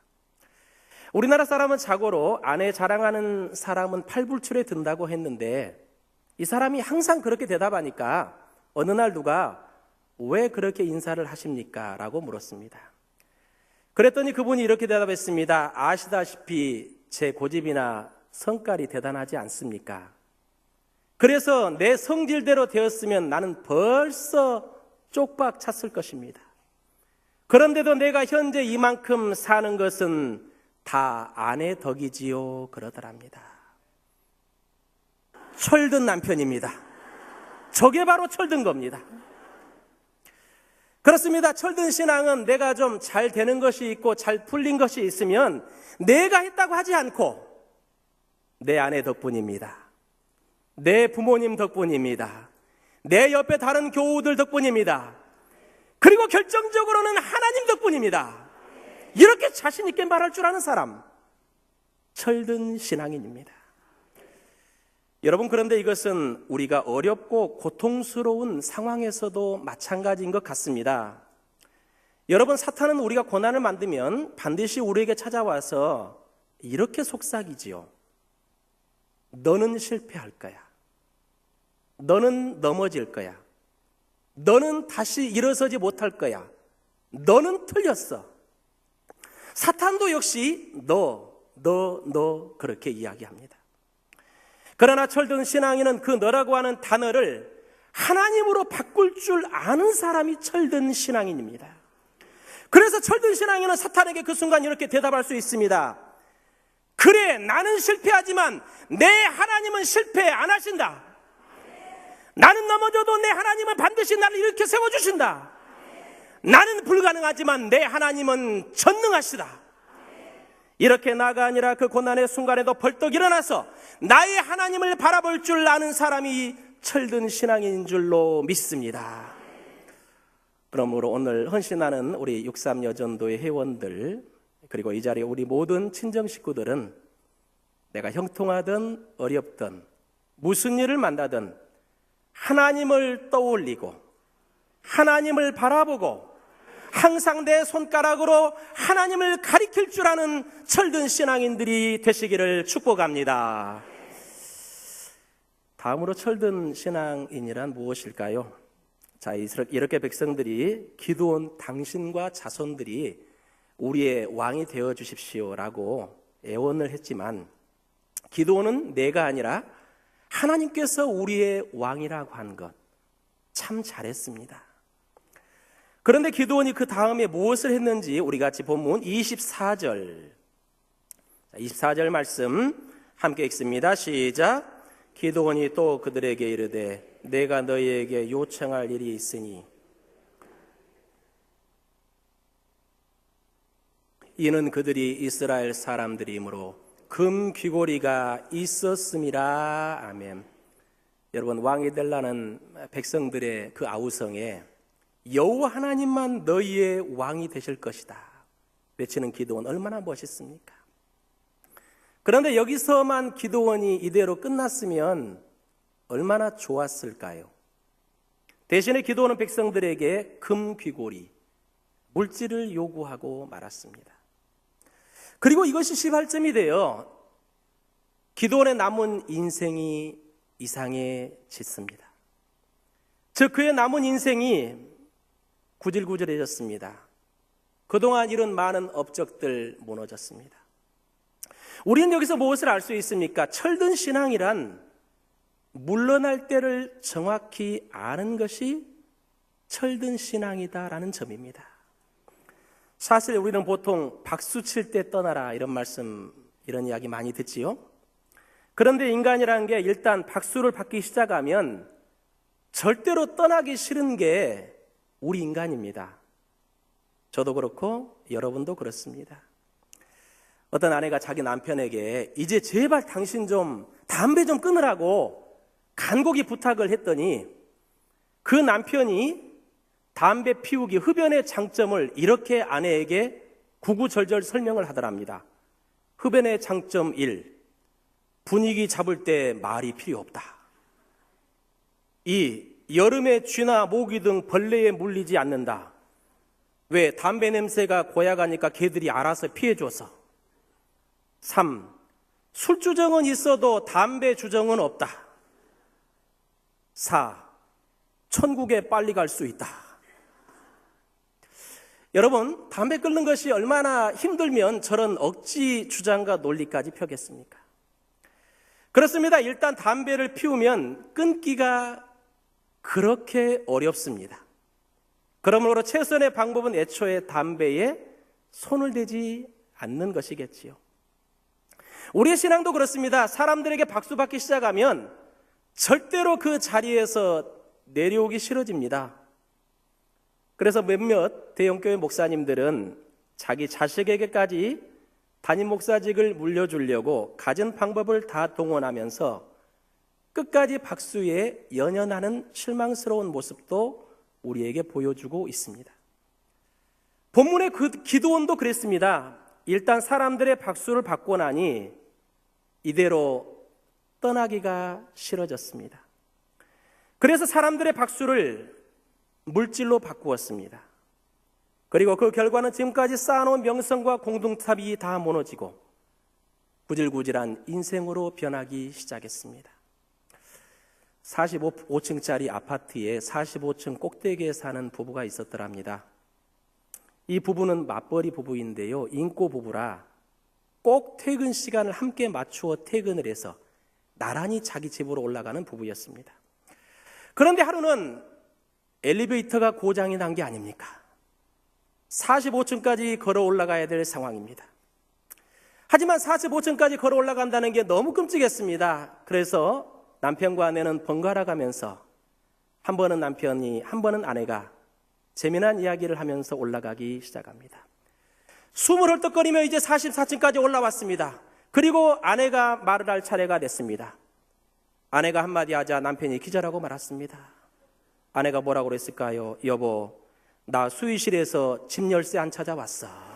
우리나라 사람은 자고로 아내 자랑하는 사람은 팔불출에 든다고 했는데 이 사람이 항상 그렇게 대답하니까 어느 날 누가 왜 그렇게 인사를 하십니까? 라고 물었습니다. 그랬더니 그분이 이렇게 대답했습니다. 아시다시피 제 고집이나 성깔이 대단하지 않습니까? 그래서 내 성질대로 되었으면 나는 벌써 쪽박 찼을 것입니다. 그런데도 내가 현재 이만큼 사는 것은 다 아내 덕이지요. 그러더랍니다. 철든 남편입니다. 저게 바로 철든 겁니다. 그렇습니다. 철든 신앙은 내가 좀 잘 되는 것이 있고 잘 풀린 것이 있으면 내가 했다고 하지 않고 내 아내 덕분입니다. 내 부모님 덕분입니다. 내 옆에 다른 교우들 덕분입니다. 그리고 결정적으로는 하나님 덕분입니다. 이렇게 자신 있게 말할 줄 아는 사람, 철든 신앙인입니다. 여러분, 그런데 이것은 우리가 어렵고 고통스러운 상황에서도 마찬가지인 것 같습니다. 여러분, 사탄은 우리가 고난을 만들면 반드시 우리에게 찾아와서 이렇게 속삭이지요. 너는 실패할 거야. 너는 넘어질 거야. 너는 다시 일어서지 못할 거야. 너는 틀렸어. 사탄도 역시 너 그렇게 이야기합니다. 그러나 철든 신앙인은 그 너라고 하는 단어를 하나님으로 바꿀 줄 아는 사람이 철든 신앙인입니다. 그래서 철든 신앙인은 사탄에게 그 순간 이렇게 대답할 수 있습니다. 그래, 나는 실패하지만 내 하나님은 실패 안 하신다. 나는 넘어져도 내 하나님은 반드시 나를 일으켜 세워주신다. 나는 불가능하지만 내 하나님은 전능하시다. 이렇게 나가 아니라 그 고난의 순간에도 벌떡 일어나서 나의 하나님을 바라볼 줄 아는 사람이 철든 신앙인 줄로 믿습니다. 그러므로 오늘 헌신하는 우리 63 여전도의 회원들, 그리고 이 자리에 우리 모든 친정 식구들은 내가 형통하든 어렵든 무슨 일을 만나든 하나님을 떠올리고 하나님을 바라보고 항상 내 손가락으로 하나님을 가리킬 줄 아는 철든 신앙인들이 되시기를 축복합니다. 다음으로 철든 신앙인이란 무엇일까요? 자, 이렇게 백성들이 기드온 당신과 자손들이 우리의 왕이 되어 주십시오라고 애원을 했지만 기드온은 내가 아니라 하나님께서 우리의 왕이라고 한 것 참 잘했습니다. 그런데 기드온이 그 다음에 무엇을 했는지 우리 같이 본문 24절 말씀 함께 읽습니다. 시작. 기드온이 또 그들에게 이르되 내가 너희에게 요청할 일이 있으니 이는 그들이 이스라엘 사람들이므로 금 귀고리가 있었음이라. 아멘. 여러분, 왕이 되려는 백성들의 그 아우성에 여호와 하나님만 너희의 왕이 되실 것이다 외치는 기드온 얼마나 멋있습니까? 그런데 여기서만 기드온이 이대로 끝났으면 얼마나 좋았을까요? 대신에 기드온은 백성들에게 금 귀고리, 물질을 요구하고 말았습니다. 그리고 이것이 시발점이 되어 기드온의 남은 인생이 이상해졌습니다. 즉 그의 남은 인생이 구질구질해졌습니다. 그동안 이룬 많은 업적들 무너졌습니다. 우리는 여기서 무엇을 알 수 있습니까? 철든 신앙이란 물러날 때를 정확히 아는 것이 철든 신앙이다라는 점입니다. 사실 우리는 보통 박수 칠 때 떠나라 이런 이야기 많이 듣지요. 그런데 인간이라는 게 일단 박수를 받기 시작하면 절대로 떠나기 싫은 게 우리 인간입니다. 저도 그렇고 여러분도 그렇습니다. 어떤 아내가 자기 남편에게 이제 제발 당신 좀 담배 좀 끊으라고 간곡히 부탁을 했더니 그 남편이 담배 피우기 흡연의 장점을 이렇게 아내에게 구구절절 설명을 하더랍니다. 흡연의 장점 1, 분위기 잡을 때 말이 필요 없다. 2, 여름에 쥐나 모기 등 벌레에 물리지 않는다. 왜? 담배 냄새가 고약하니까 개들이 알아서 피해줘서. 3, 술주정은 있어도 담배 주정은 없다. 4, 천국에 빨리 갈 수 있다. 여러분, 담배 끊는 것이 얼마나 힘들면 저런 억지 주장과 논리까지 펴겠습니까? 그렇습니다. 일단 담배를 피우면 끊기가 그렇게 어렵습니다. 그러므로 최선의 방법은 애초에 담배에 손을 대지 않는 것이겠지요. 우리의 신앙도 그렇습니다. 사람들에게 박수받기 시작하면 절대로 그 자리에서 내려오기 싫어집니다. 그래서 몇몇 대형교회 목사님들은 자기 자식에게까지 담임 목사직을 물려주려고 가진 방법을 다 동원하면서 끝까지 박수에 연연하는 실망스러운 모습도 우리에게 보여주고 있습니다. 본문의 그 기드온도 그랬습니다. 일단 사람들의 박수를 받고 나니 이대로 떠나기가 싫어졌습니다. 그래서 사람들의 박수를 물질로 바꾸었습니다. 그리고 그 결과는 지금까지 쌓아놓은 명성과 공동탑이 다 무너지고 구질구질한 인생으로 변하기 시작했습니다. 45층짜리 아파트에 45층 꼭대기에 사는 부부가 있었더랍니다. 이 부부는 맞벌이 부부인데요, 인꼬 부부라 꼭 퇴근 시간을 함께 맞추어 퇴근을 해서 나란히 자기 집으로 올라가는 부부였습니다. 그런데 하루는 엘리베이터가 고장이 난 게 아닙니까? 45층까지 걸어 올라가야 될 상황입니다. 하지만 45층까지 걸어 올라간다는 게 너무 끔찍했습니다. 그래서 남편과 아내는 번갈아 가면서 한 번은 남편이, 한 번은 아내가 재미난 이야기를 하면서 올라가기 시작합니다. 숨을 헐떡거리며 이제 44층까지 올라왔습니다. 그리고 아내가 말을 할 차례가 됐습니다. 아내가 한마디 하자 남편이 기절하고 말았습니다. 아내가 뭐라고 그랬을까요? 여보, 나 수의실에서 집 열쇠 안 찾아왔어.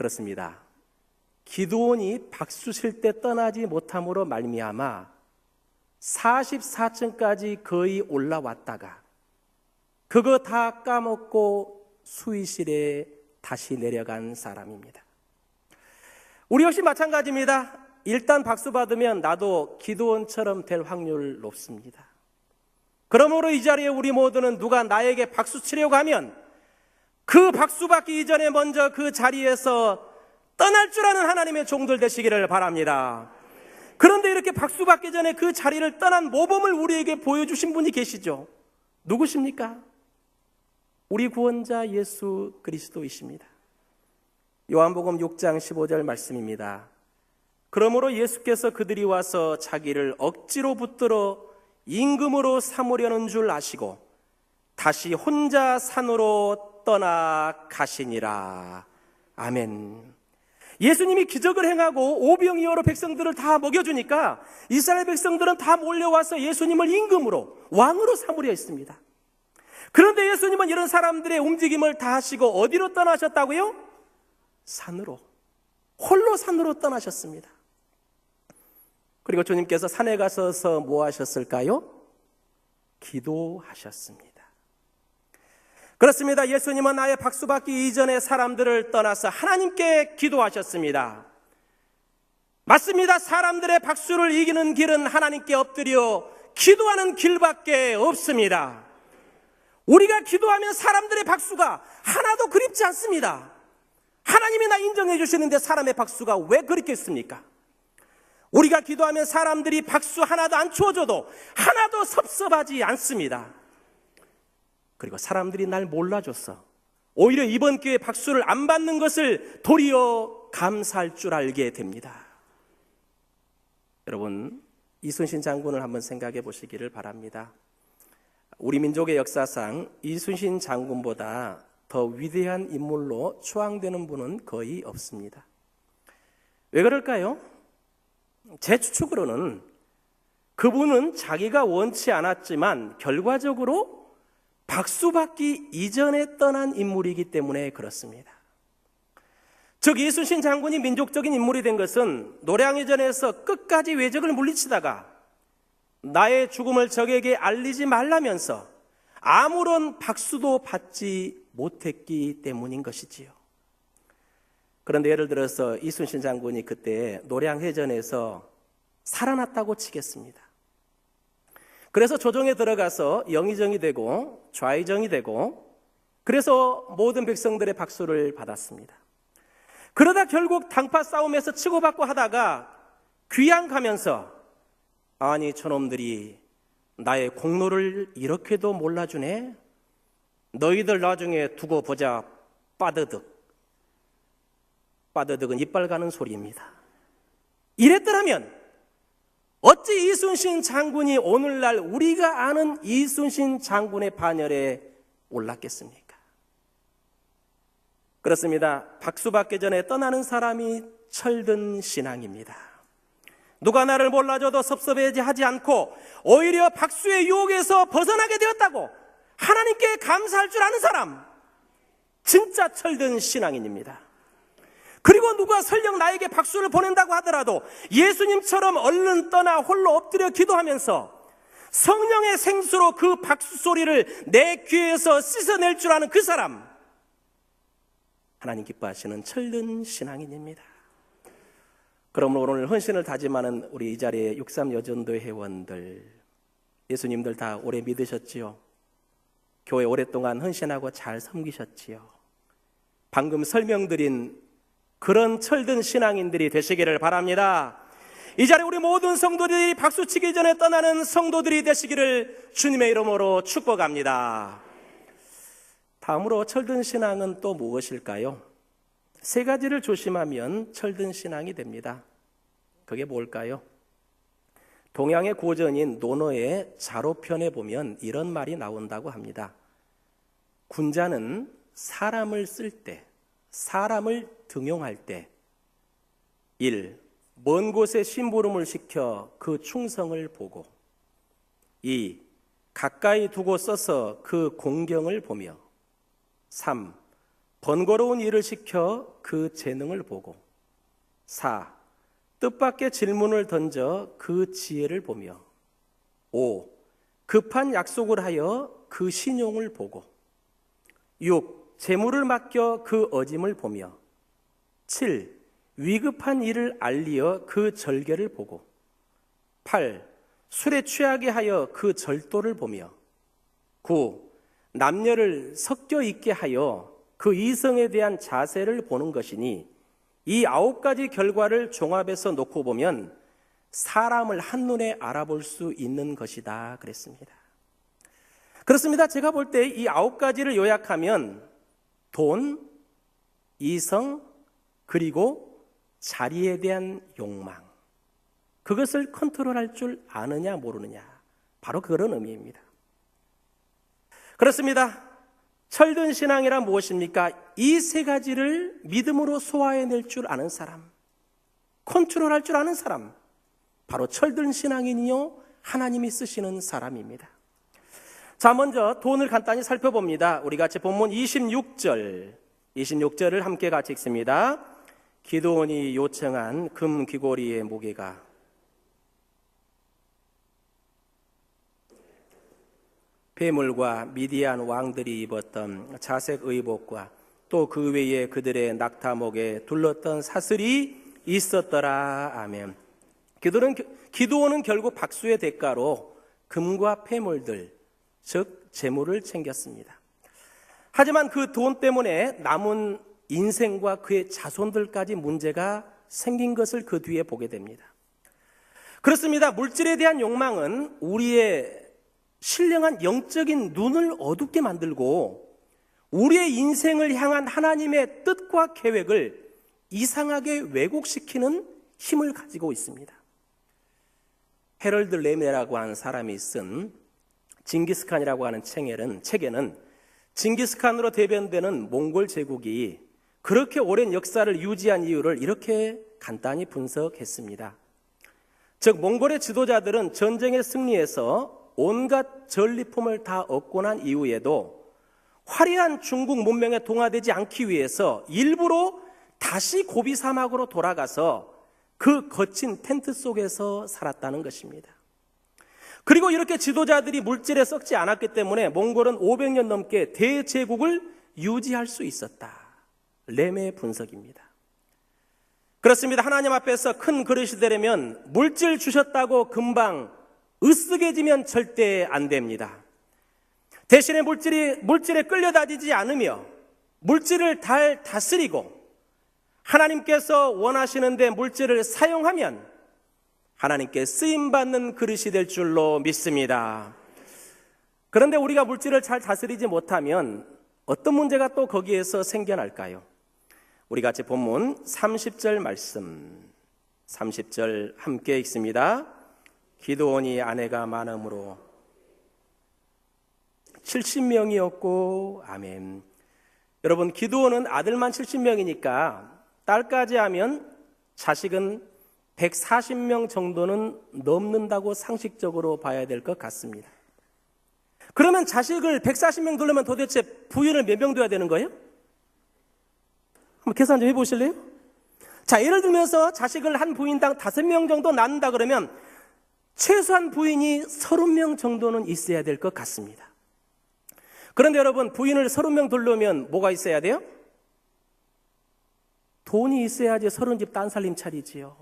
그렇습니다. 기드온이 박수 칠 때 떠나지 못함으로 말미암아 44층까지 거의 올라왔다가 그거 다 까먹고 수의실에 다시 내려간 사람입니다. 우리 역시 마찬가지입니다. 일단 박수 받으면 나도 기드온처럼 될 확률 높습니다. 그러므로 이 자리에 우리 모두는 누가 나에게 박수 치려고 하면 그 박수 받기 이전에 먼저 그 자리에서 떠날 줄 아는 하나님의 종들 되시기를 바랍니다. 그런데 이렇게 박수 받기 전에 그 자리를 떠난 모범을 우리에게 보여주신 분이 계시죠. 누구십니까? 우리 구원자 예수 그리스도이십니다. 요한복음 6장 15절 말씀입니다. 그러므로 예수께서 그들이 와서 자기를 억지로 붙들어 임금으로 삼으려는 줄 아시고 다시 혼자 산으로 떠나가시니라. 아멘. 예수님이 기적을 행하고 오병이어로 백성들을 다 먹여주니까 이스라엘 백성들은 다 몰려와서 예수님을 임금으로, 왕으로 삼으려 했습니다. 그런데 예수님은 이런 사람들의 움직임을 다 하시고 어디로 떠나셨다고요? 산으로, 홀로 산으로 떠나셨습니다. 그리고 주님께서 산에 가셔서 뭐 하셨을까요? 기도하셨습니다. 그렇습니다. 예수님은 나의 박수받기 이전에 사람들을 떠나서 하나님께 기도하셨습니다. 맞습니다. 사람들의 박수를 이기는 길은 하나님께 엎드려 기도하는 길밖에 없습니다. 우리가 기도하면 사람들의 박수가 하나도 그립지 않습니다. 하나님이 나 인정해 주시는데 사람의 박수가 왜 그립겠습니까? 우리가 기도하면 사람들이 박수 하나도 안 주어줘도 하나도 섭섭하지 않습니다. 그리고 사람들이 날 몰라줬어. 오히려 이번 기회에 박수를 안 받는 것을 도리어 감사할 줄 알게 됩니다. 여러분, 이순신 장군을 한번 생각해 보시기를 바랍니다. 우리 민족의 역사상 이순신 장군보다 더 위대한 인물로 추앙되는 분은 거의 없습니다. 왜 그럴까요? 제 추측으로는 그분은 자기가 원치 않았지만 결과적으로 박수받기 이전에 떠난 인물이기 때문에 그렇습니다. 즉 이순신 장군이 민족적인 인물이 된 것은 노량해전에서 끝까지 왜적을 물리치다가 나의 죽음을 적에게 알리지 말라면서 아무런 박수도 받지 못했기 때문인 것이지요. 그런데 예를 들어서 이순신 장군이 그때 노량해전에서 살아났다고 치겠습니다. 그래서 조정에 들어가서 영의정이 되고 좌의정이 되고 그래서 모든 백성들의 박수를 받았습니다. 그러다 결국 당파 싸움에서 치고받고 하다가 귀양 가면서 아니 저놈들이 나의 공로를 이렇게도 몰라주네. 너희들 나중에 두고 보자. 빠드득. 빠드득은 이빨 가는 소리입니다. 이랬더라면 어찌 이순신 장군이 오늘날 우리가 아는 이순신 장군의 반열에 올랐겠습니까? 그렇습니다. 박수받기 전에 떠나는 사람이 철든 신앙입니다. 누가 나를 몰라줘도 섭섭해하지 않고 오히려 박수의 유혹에서 벗어나게 되었다고 하나님께 감사할 줄 아는 사람, 진짜 철든 신앙인입니다. 그리고 누가 설령 나에게 박수를 보낸다고 하더라도 예수님처럼 얼른 떠나 홀로 엎드려 기도하면서 성령의 생수로 그 박수 소리를 내 귀에서 씻어낼 줄 아는 그 사람, 하나님 기뻐하시는 철든 신앙인입니다. 그러므로 오늘 헌신을 다짐하는 우리 이 자리에 63 여전도 회원들, 예수님들 다 오래 믿으셨지요? 교회 오랫동안 헌신하고 잘 섬기셨지요? 방금 설명드린 그런 철든 신앙인들이 되시기를 바랍니다. 이 자리에 우리 모든 성도들이 박수치기 전에 떠나는 성도들이 되시기를 주님의 이름으로 축복합니다. 다음으로 철든 신앙은 또 무엇일까요? 세 가지를 조심하면 철든 신앙이 됩니다. 그게 뭘까요? 동양의 고전인 논어의 자로편에 보면 이런 말이 나온다고 합니다. 군자는 사람을 쓸 때, 사람을 등용할 때 1. 먼 곳에 심부름을 시켜 그 충성을 보고 2. 가까이 두고 써서 그 공경을 보며 3. 번거로운 일을 시켜 그 재능을 보고 4. 뜻밖의 질문을 던져 그 지혜를 보며 5. 급한 약속을 하여 그 신용을 보고 6. 재물을 맡겨 그 어짐을 보며 7. 위급한 일을 알리어 그 절개를 보고 8. 술에 취하게 하여 그 절도를 보며 9. 남녀를 섞여 있게 하여 그 이성에 대한 자세를 보는 것이니 이 9가지 결과를 종합해서 놓고 보면 사람을 한눈에 알아볼 수 있는 것이다 그랬습니다. 그렇습니다. 제가 볼 때 이 9가지를 요약하면 돈, 이성, 그리고 자리에 대한 욕망, 그것을 컨트롤할 줄 아느냐 모르느냐, 바로 그런 의미입니다. 그렇습니다. 철든 신앙이란 무엇입니까? 이 세 가지를 믿음으로 소화해낼 줄 아는 사람, 컨트롤할 줄 아는 사람, 바로 철든 신앙인이요 하나님이 쓰시는 사람입니다. 자, 먼저 돈을 간단히 살펴봅니다. 우리 같이 본문 26절을 함께 같이 읽습니다. 기드온이 요청한 금 귀고리의 무게가 폐물과 미디안 왕들이 입었던 자색 의복과 또 그 외에 그들의 낙타목에 둘렀던 사슬이 있었더라. 아멘. 기드온은 결국 박수의 대가로 금과 폐물들, 즉 재물을 챙겼습니다. 하지만 그 돈 때문에 남은 인생과 그의 자손들까지 문제가 생긴 것을 그 뒤에 보게 됩니다. 그렇습니다. 물질에 대한 욕망은 우리의 신령한 영적인 눈을 어둡게 만들고 우리의 인생을 향한 하나님의 뜻과 계획을 이상하게 왜곡시키는 힘을 가지고 있습니다. 헤럴드 레메라고 하는 사람이 쓴 징기스칸이라고 하는 책에는 징기스칸으로 대변되는 몽골 제국이 그렇게 오랜 역사를 유지한 이유를 이렇게 간단히 분석했습니다. 즉 몽골의 지도자들은 전쟁에 승리해서 온갖 전리품을 다 얻고 난 이후에도 화려한 중국 문명에 동화되지 않기 위해서 일부러 다시 고비 사막으로 돌아가서 그 거친 텐트 속에서 살았다는 것입니다. 그리고 이렇게 지도자들이 물질에 썩지 않았기 때문에 몽골은 500년 넘게 대제국을 유지할 수 있었다. 렘의 분석입니다. 그렇습니다. 하나님 앞에서 큰 그릇이 되려면 물질 주셨다고 금방 으쓱해지면 절대 안 됩니다. 대신에 물질에 끌려다니지 않으며 물질을 잘 다스리고 하나님께서 원하시는데 물질을 사용하면 하나님께 쓰임받는 그릇이 될 줄로 믿습니다. 그런데 우리가 물질을 잘 다스리지 못하면 어떤 문제가 또 거기에서 생겨날까요? 우리 같이 본문 30절 말씀, 30절 함께 읽습니다. 기드온이 아내가 많음으로 70명이었고 아멘. 여러분, 기드온은 아들만 70명이니까 딸까지 하면 자식은 140명 정도는 넘는다고 상식적으로 봐야 될 것 같습니다. 그러면 자식을 140명 두려면 도대체 부인을 몇 명 둬야 되는 거예요? 한번 계산 좀 해보실래요? 자, 예를 들면서 자식을 한 부인당 5명 정도 낳는다 그러면 최소한 부인이 30명 정도는 있어야 될 것 같습니다. 그런데 여러분, 부인을 30명 두려면 뭐가 있어야 돼요? 돈이 있어야지 30집 딴살림 차리지요.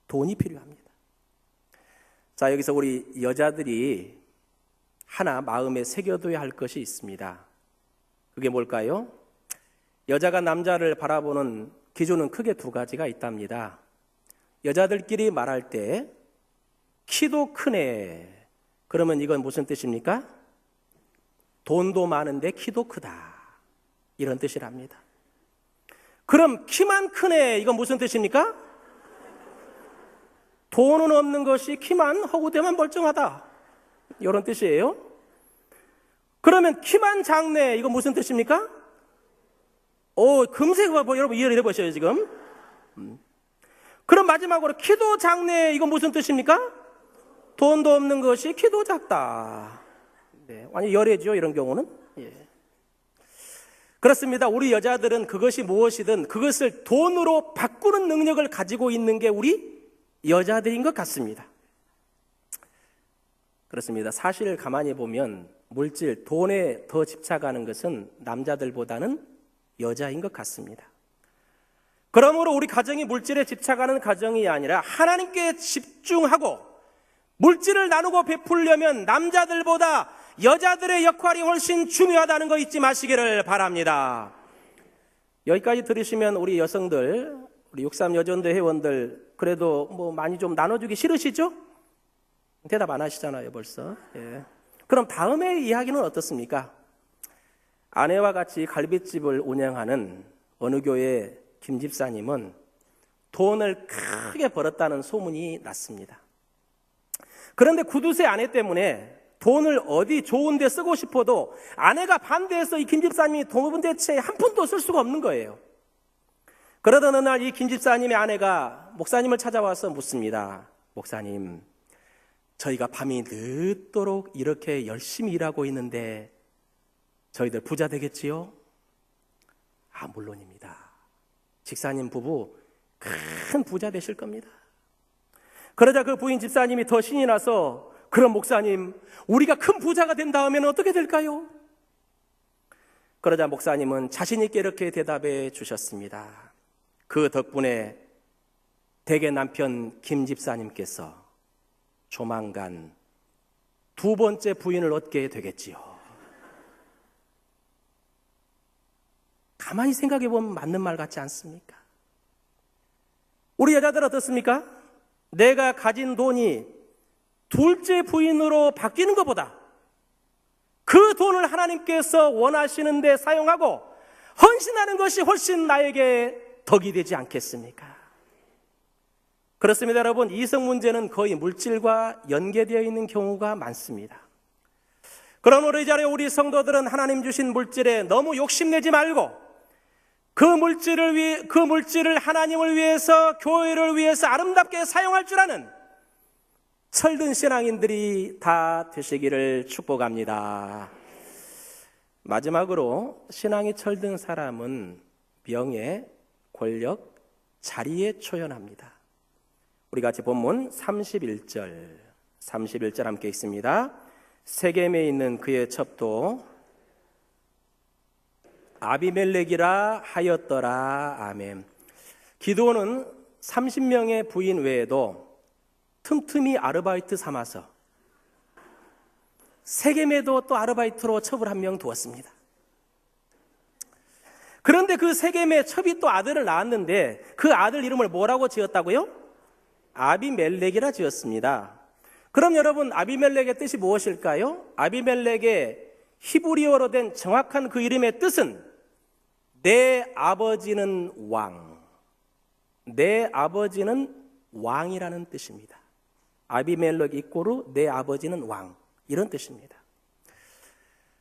돈이 필요합니다. 자, 여기서 우리 여자들이 하나 마음에 새겨둬야 할 것이 있습니다. 그게 뭘까요? 여자가 남자를 바라보는 기준은 크게 2가지가 있답니다. 여자들끼리 말할 때 키도 크네, 그러면 이건 무슨 뜻입니까? 돈도 많은데 키도 크다. 이런 뜻이랍니다. 그럼 키만 크네, 이건 무슨 뜻입니까? 돈은 없는 것이 키만 허구대만 멀쩡하다. 이런 뜻이에요. 그러면 키만 작네, 이건 무슨 뜻입니까? 금세 여러분 이해를 해보셔요 지금. 그럼 마지막으로 키도 작네, 이건 무슨 뜻입니까? 돈도 없는 것이 키도 작다. 네, 완전 열애죠 이런 경우는. 예. 그렇습니다. 우리 여자들은 그것이 무엇이든 그것을 돈으로 바꾸는 능력을 가지고 있는 게 우리 여자들인 것 같습니다. 그렇습니다. 사실 가만히 보면 물질, 돈에 더 집착하는 것은 남자들보다는 여자인 것 같습니다. 그러므로 우리 가정이 물질에 집착하는 가정이 아니라 하나님께 집중하고 물질을 나누고 베풀려면 남자들보다 여자들의 역할이 훨씬 중요하다는 거 잊지 마시기를 바랍니다. 여기까지 들으시면 우리 여성들, 우리 63 여전도 회원들 그래도 뭐 많이 좀 나눠주기 싫으시죠? 대답 안 하시잖아요 벌써. 예. 그럼 다음의 이야기는 어떻습니까? 아내와 같이 갈비집을 운영하는 어느 교회 김 집사님은 돈을 크게 벌었다는 소문이 났습니다. 그런데 구두쇠 아내 때문에 돈을 어디 좋은 데 쓰고 싶어도 아내가 반대해서 이 김 집사님이 돈은 대체 한 푼도 쓸 수가 없는 거예요. 그러던 어느 날 이 김 집사님의 아내가 목사님을 찾아와서 묻습니다. 목사님, 저희가 밤이 늦도록 이렇게 열심히 일하고 있는데 저희들 부자 되겠지요? 물론입니다. 집사님 부부 큰 부자 되실 겁니다. 그러자 그 부인 집사님이 더 신이 나서 그럼 목사님, 우리가 큰 부자가 된 다음에는 어떻게 될까요? 그러자 목사님은 자신 있게 이렇게 대답해 주셨습니다. 그 덕분에 대개 남편 김 집사님께서 조만간 두 번째 부인을 얻게 되겠지요. 가만히 생각해 보면 맞는 말 같지 않습니까? 우리 여자들 어떻습니까? 내가 가진 돈이 둘째 부인으로 바뀌는 것보다 그 돈을 하나님께서 원하시는 데 사용하고 헌신하는 것이 훨씬 나에게 덕이 되지 않겠습니까? 그렇습니다, 여러분. 이성 문제는 거의 물질과 연계되어 있는 경우가 많습니다. 그러므로 이 자리에 우리 성도들은 하나님 주신 물질에 너무 욕심내지 말고 그 물질을 하나님을 위해서, 교회를 위해서 아름답게 사용할 줄 아는 철든 신앙인들이 다 되시기를 축복합니다. 마지막으로 신앙이 철든 사람은 명예, 권력, 자리에 초연합니다. 우리 같이 본문 31절 함께 읽습니다. 세겜에 있는 그의 첩도 아비멜렉이라 하였더라. 아멘. 기드온은 30명의 부인 외에도 틈틈이 아르바이트 삼아서 세겜에도 또 아르바이트로 첩을 한 명 두었습니다. 그런데 그 세겜에 첩이 또 아들을 낳았는데 그 아들 이름을 뭐라고 지었다고요? 아비멜렉이라 지었습니다. 그럼 여러분, 아비멜렉의 뜻이 무엇일까요? 아비멜렉의 히브리어로 된 정확한 그 이름의 뜻은 내 아버지는 왕, 내 아버지는 왕이라는 뜻입니다. 아비멜렉 이꼬르 내 아버지는 왕, 이런 뜻입니다.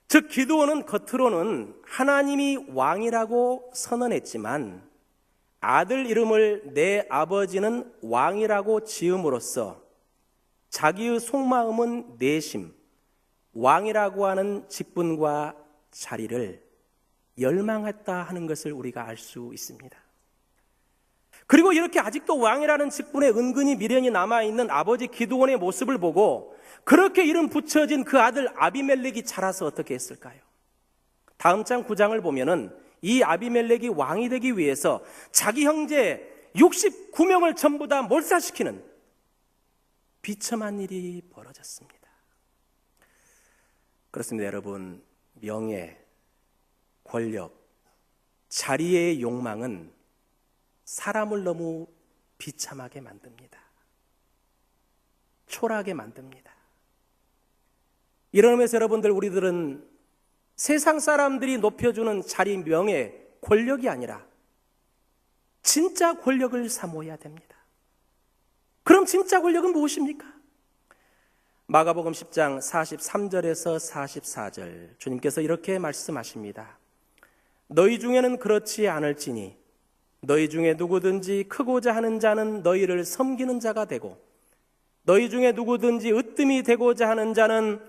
즉 기드온은 겉으로는 하나님이 왕이라고 선언했지만 아들 이름을 내 아버지는 왕이라고 지음으로써 자기의 속마음은 내심 왕이라고 하는 직분과 자리를 열망했다 하는 것을 우리가 알 수 있습니다. 그리고 이렇게 아직도 왕이라는 직분에 은근히 미련이 남아있는 아버지 기드온의 모습을 보고 그렇게 이름 붙여진 그 아들 아비멜렉이 자라서 어떻게 했을까요? 다음 장 9장을 보면은 이 아비멜렉이 왕이 되기 위해서 자기 형제 69명을 전부 다 몰살시키는 비참한 일이 벌어졌습니다. 그렇습니다, 여러분. 명예, 권력, 자리의 욕망은 사람을 너무 비참하게 만듭니다. 초라하게 만듭니다. 이런 의미에서 여러분들, 우리들은 세상 사람들이 높여주는 자리, 명예, 권력이 아니라 진짜 권력을 사모해야 됩니다. 그럼 진짜 권력은 무엇입니까? 마가복음 10장 43절에서 44절 주님께서 이렇게 말씀하십니다. 너희 중에는 그렇지 않을지니 너희 중에 누구든지 크고자 하는 자는 너희를 섬기는 자가 되고 너희 중에 누구든지 으뜸이 되고자 하는 자는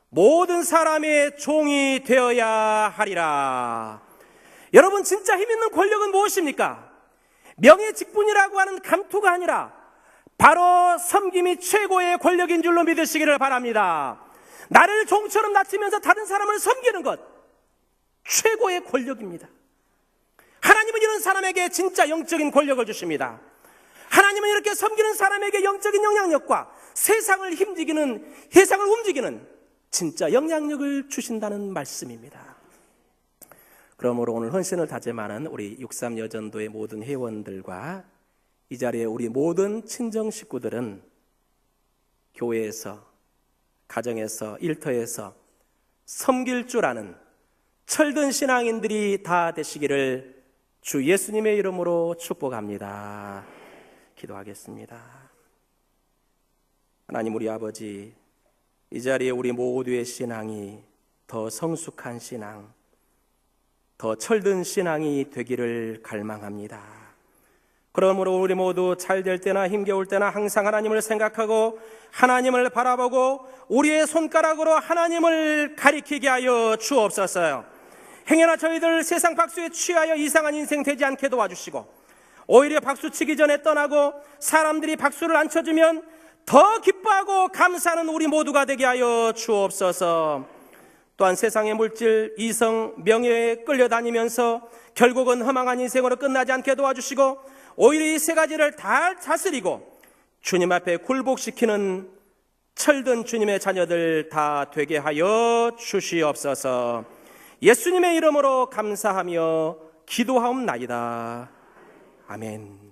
모든 사람의 종이 되어야 하리라. 여러분, 진짜 힘있는 권력은 무엇입니까? 명예 직분이라고 하는 감투가 아니라 바로 섬김이 최고의 권력인 줄로 믿으시기를 바랍니다. 나를 종처럼 낮추면서 다른 사람을 섬기는 것, 최고의 권력입니다. 하나님은 이런 사람에게 진짜 영적인 권력을 주십니다. 하나님은 이렇게 섬기는 사람에게 영적인 영향력과 세상을 움직이는 진짜 영향력을 주신다는 말씀입니다. 그러므로 오늘 헌신을 다짐하는 우리 63 여전도의 모든 회원들과 이 자리에 우리 모든 친정 식구들은 교회에서, 가정에서, 일터에서 섬길 줄 아는 철든 신앙인들이 다 되시기를 주 예수님의 이름으로 축복합니다. 기도하겠습니다. 하나님, 우리 아버지, 이 자리에 우리 모두의 신앙이 더 성숙한 신앙, 더 철든 신앙이 되기를 갈망합니다. 그러므로 우리 모두 잘 될 때나 힘겨울 때나 항상 하나님을 생각하고 하나님을 바라보고 우리의 손가락으로 하나님을 가리키게 하여 주옵소서. 행여나 저희들 세상 박수에 취하여 이상한 인생 되지 않게 도와주시고 오히려 박수치기 전에 떠나고 사람들이 박수를 안 쳐주면 더 기뻐하고 감사하는 우리 모두가 되게 하여 주옵소서. 또한 세상의 물질, 이성, 명예에 끌려다니면서 결국은 허망한 인생으로 끝나지 않게 도와주시고 오히려 이 세 가지를 다 다스리고 주님 앞에 굴복시키는 철든 주님의 자녀들 다 되게 하여 주시옵소서. 예수님의 이름으로 감사하며 기도하옵나이다. 아멘.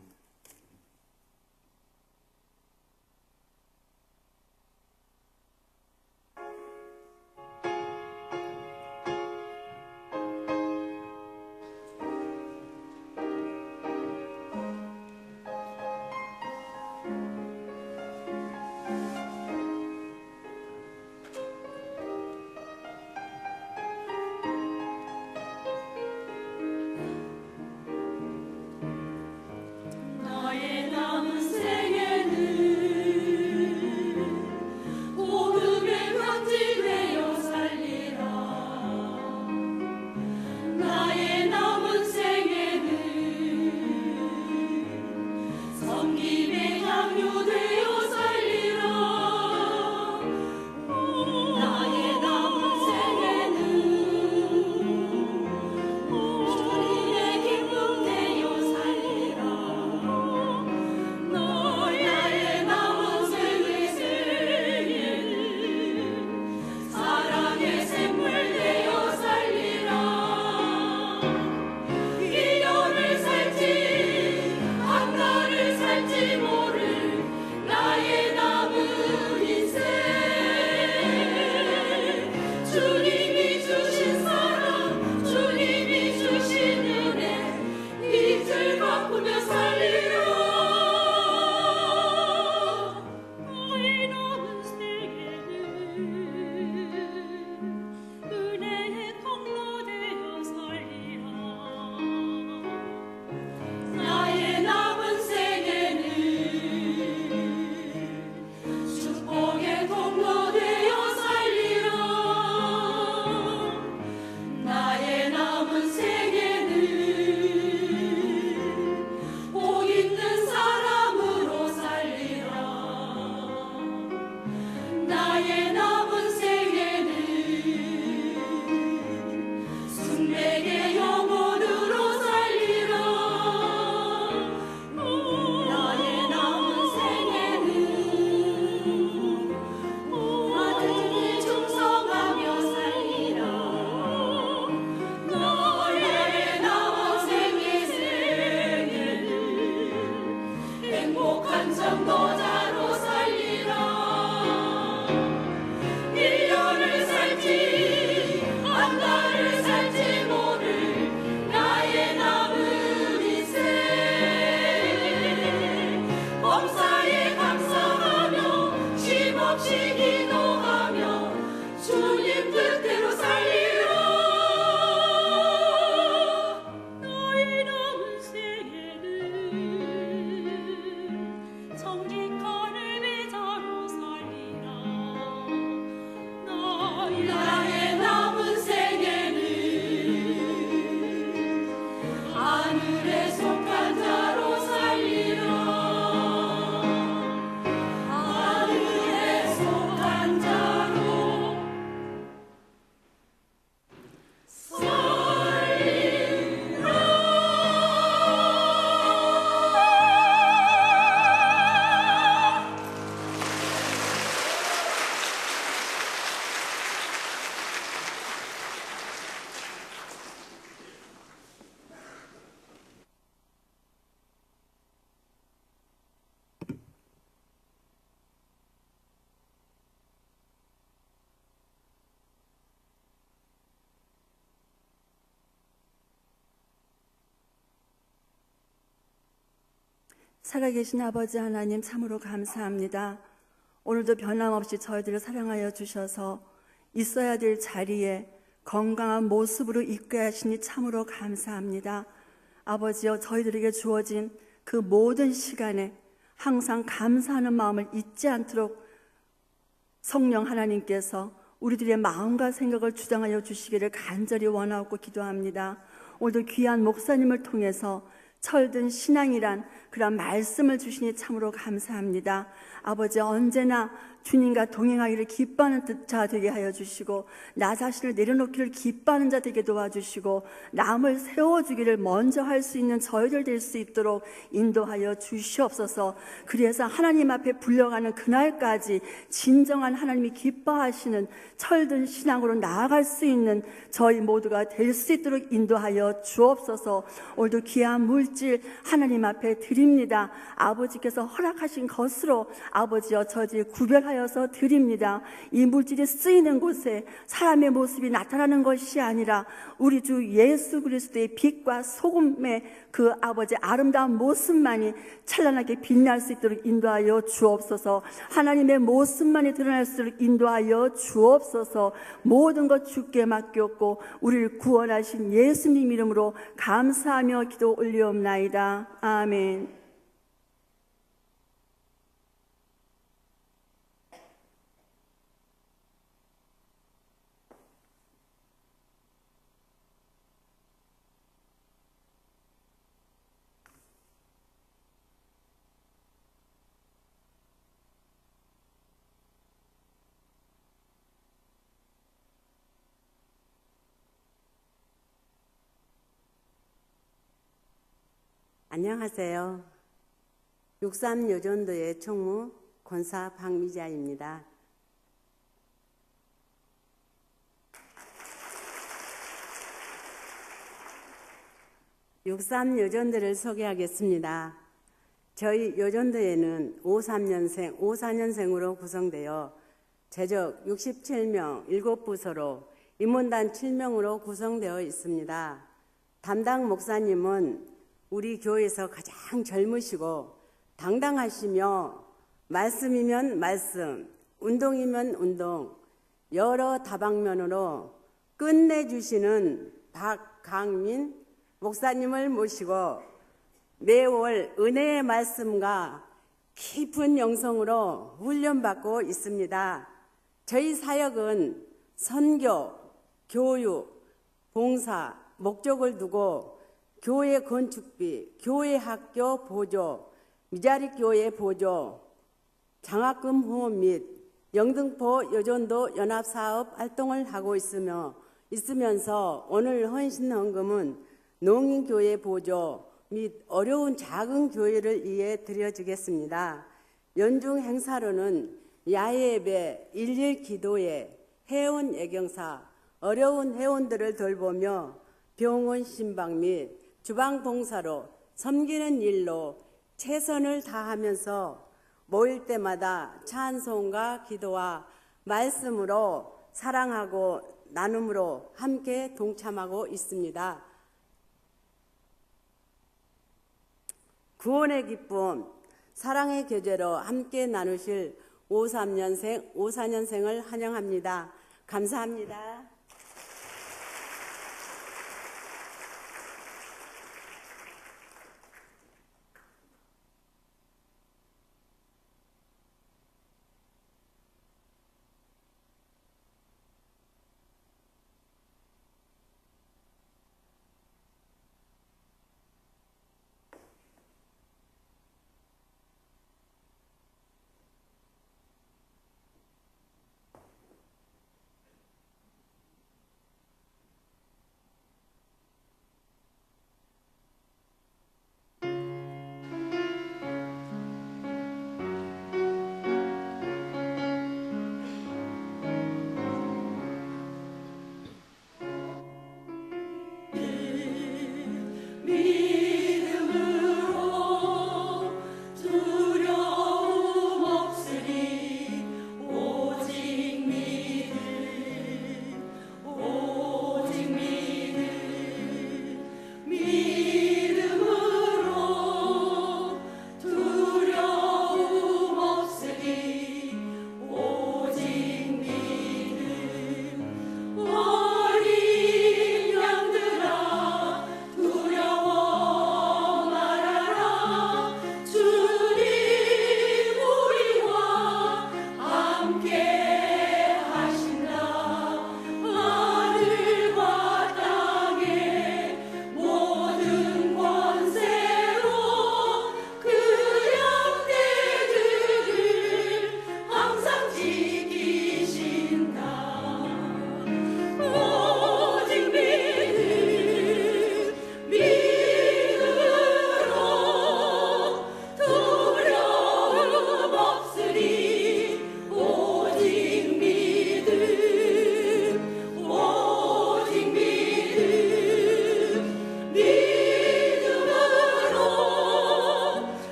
살아계신 아버지 하나님 참으로 감사합니다. 오늘도 변함없이 저희들을 사랑하여 주셔서 있어야 될 자리에 건강한 모습으로 있게 하시니 참으로 감사합니다. 아버지여, 저희들에게 주어진 그 모든 시간에 항상 감사하는 마음을 잊지 않도록 성령 하나님께서 우리들의 마음과 생각을 주장하여 주시기를 간절히 원하고 기도합니다. 오늘도 귀한 목사님을 통해서 철든 신앙이란 그런 말씀을 주시니 참으로 감사합니다. 아버지, 언제나 주님과 동행하기를 기뻐하는 자 되게 하여 주시고 나 자신을 내려놓기를 기뻐하는 자 되게 도와주시고 남을 세워주기를 먼저 할 수 있는 저희들 될 수 있도록 인도하여 주시옵소서. 그래서 하나님 앞에 불려가는 그날까지 진정한 하나님이 기뻐하시는 철든 신앙으로 나아갈 수 있는 저희 모두가 될 수 있도록 인도하여 주옵소서. 오늘도 귀한 물질 하나님 앞에 드립니다. 아버지께서 허락하신 것으로 아버지여 저지 구별하여서 드립니다. 이 물질이 쓰이는 곳에 사람의 모습이 나타나는 것이 아니라 우리 주 예수 그리스도의 빛과 소금의 그 아버지 아름다운 모습만이 찬란하게 빛날 수 있도록 인도하여 주옵소서. 하나님의 모습만이 드러날 수 있도록 인도하여 주옵소서. 모든 것 주께 맡겼고 우리를 구원하신 예수님 이름으로 감사하며 기도 올리옵나이다. 아멘. 안녕하세요. 63여전도의 총무 권사 박미자입니다. (63여전도를) 소개하겠습니다. 저희 여전도에는 54년생으로 구성되어 재적 67명 7부서로 임원단 7명으로 구성되어 있습니다. 담당 목사님은 우리 교회에서 가장 젊으시고 당당하시며 말씀이면 말씀, 운동이면 운동, 여러 다방면으로 끝내주시는 박강민 목사님을 모시고 매월 은혜의 말씀과 깊은 영성으로 훈련받고 있습니다. 저희 사역은 선교, 교육, 봉사, 목적을 두고 교회 건축비, 교회 학교 보조, 미자립 교회 보조, 장학금 후원 및 영등포 여전도 연합사업 활동을 하고 있으면서 오늘 헌신 헌금은 농인교회 보조 및 어려운 작은 교회를 위해 드려지겠습니다. 연중 행사로는 야외예배, 일일 기도회, 회원 애경사, 어려운 회원들을 돌보며 병원 신방 및 주방 봉사로 섬기는 일로 최선을 다하면서 모일 때마다 찬송과 기도와 말씀으로 사랑하고 나눔으로 함께 동참하고 있습니다. 구원의 기쁨, 사랑의 교제로 함께 나누실 53년생, 54년생을 환영합니다. 감사합니다.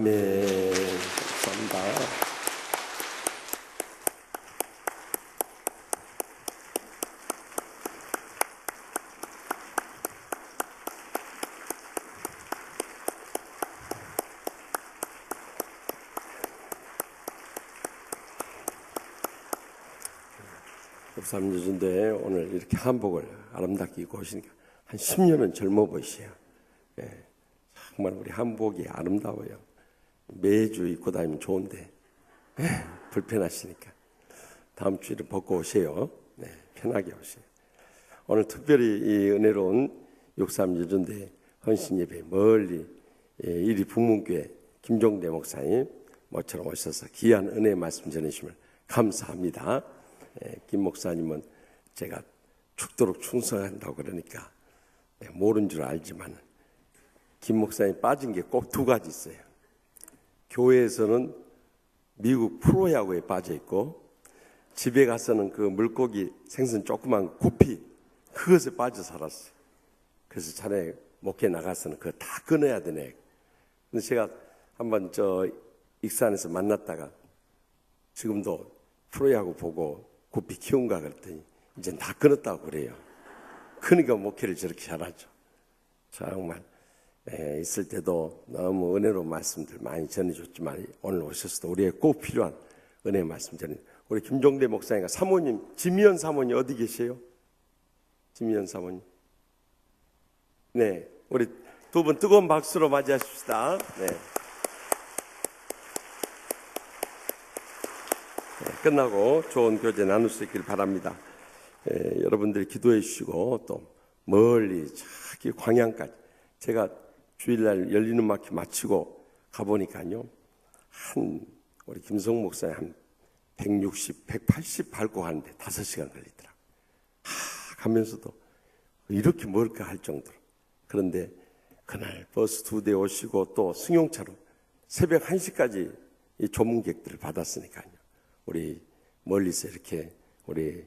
아멘. 감사합니다. 육삼여전도에 오늘 이렇게 한복을 아름답게 입고 오시니까 한 10년은 젊어 보이세요. 예, 정말 우리 한복이 아름다워요. 매주 입고 다니면 좋은데 불편하시니까 다음 주에 벗고 오세요. 네, 편하게 오세요. 오늘 특별히 이 은혜로운 육삼여전도회 헌신예배 멀리 이리 북문교회 김종대 목사님 모처럼 오셔서 귀한 은혜의 말씀 전해주시면 감사합니다. 김 목사님은 제가 죽도록 충성한다고 그러니까 모르는 줄 알지만 김 목사님 빠진 게 꼭 두 가지 있어요. 교회에서는 미국 프로야구에 빠져 있고 집에 가서는 그 물고기 생선 조그만 구피 그것에 빠져 살았어요. 그래서 자네 목회 나가서는 그거 다 끊어야 되네. 근데 제가 한번 저 익산에서 만났다가 지금도 프로야구 보고 구피 키운가 그랬더니 이제 다 끊었다고 그래요. 그러니까 목회를 저렇게 잘하죠. 정말 있을 때도 너무 은혜로운 말씀들 많이 전해줬지만 오늘 오셔서도 우리의 꼭 필요한 은혜의 말씀 전해. 우리 김종대 목사님과 사모님 지미연 사모님 어디 계세요? 지미연 사모님. 네, 우리 두 분 뜨거운 박수로 맞이하십시다. 네. 끝나고 좋은 교제 나눌 수 있길 바랍니다. 여러분들이 기도해 주시고 또 멀리 저기 광양까지 제가 주일날 열리는 마켓 마치고 가보니까요 우리 김성 목사님 한 160, 180 밟고 가는데 5시간 걸리더라고요. 가면서도 이렇게 멀까 할 정도로. 그런데 그날 버스 2대 오시고 또 승용차로 새벽 1시까지 이 조문객들을 받았으니까요. 우리 멀리서 이렇게 우리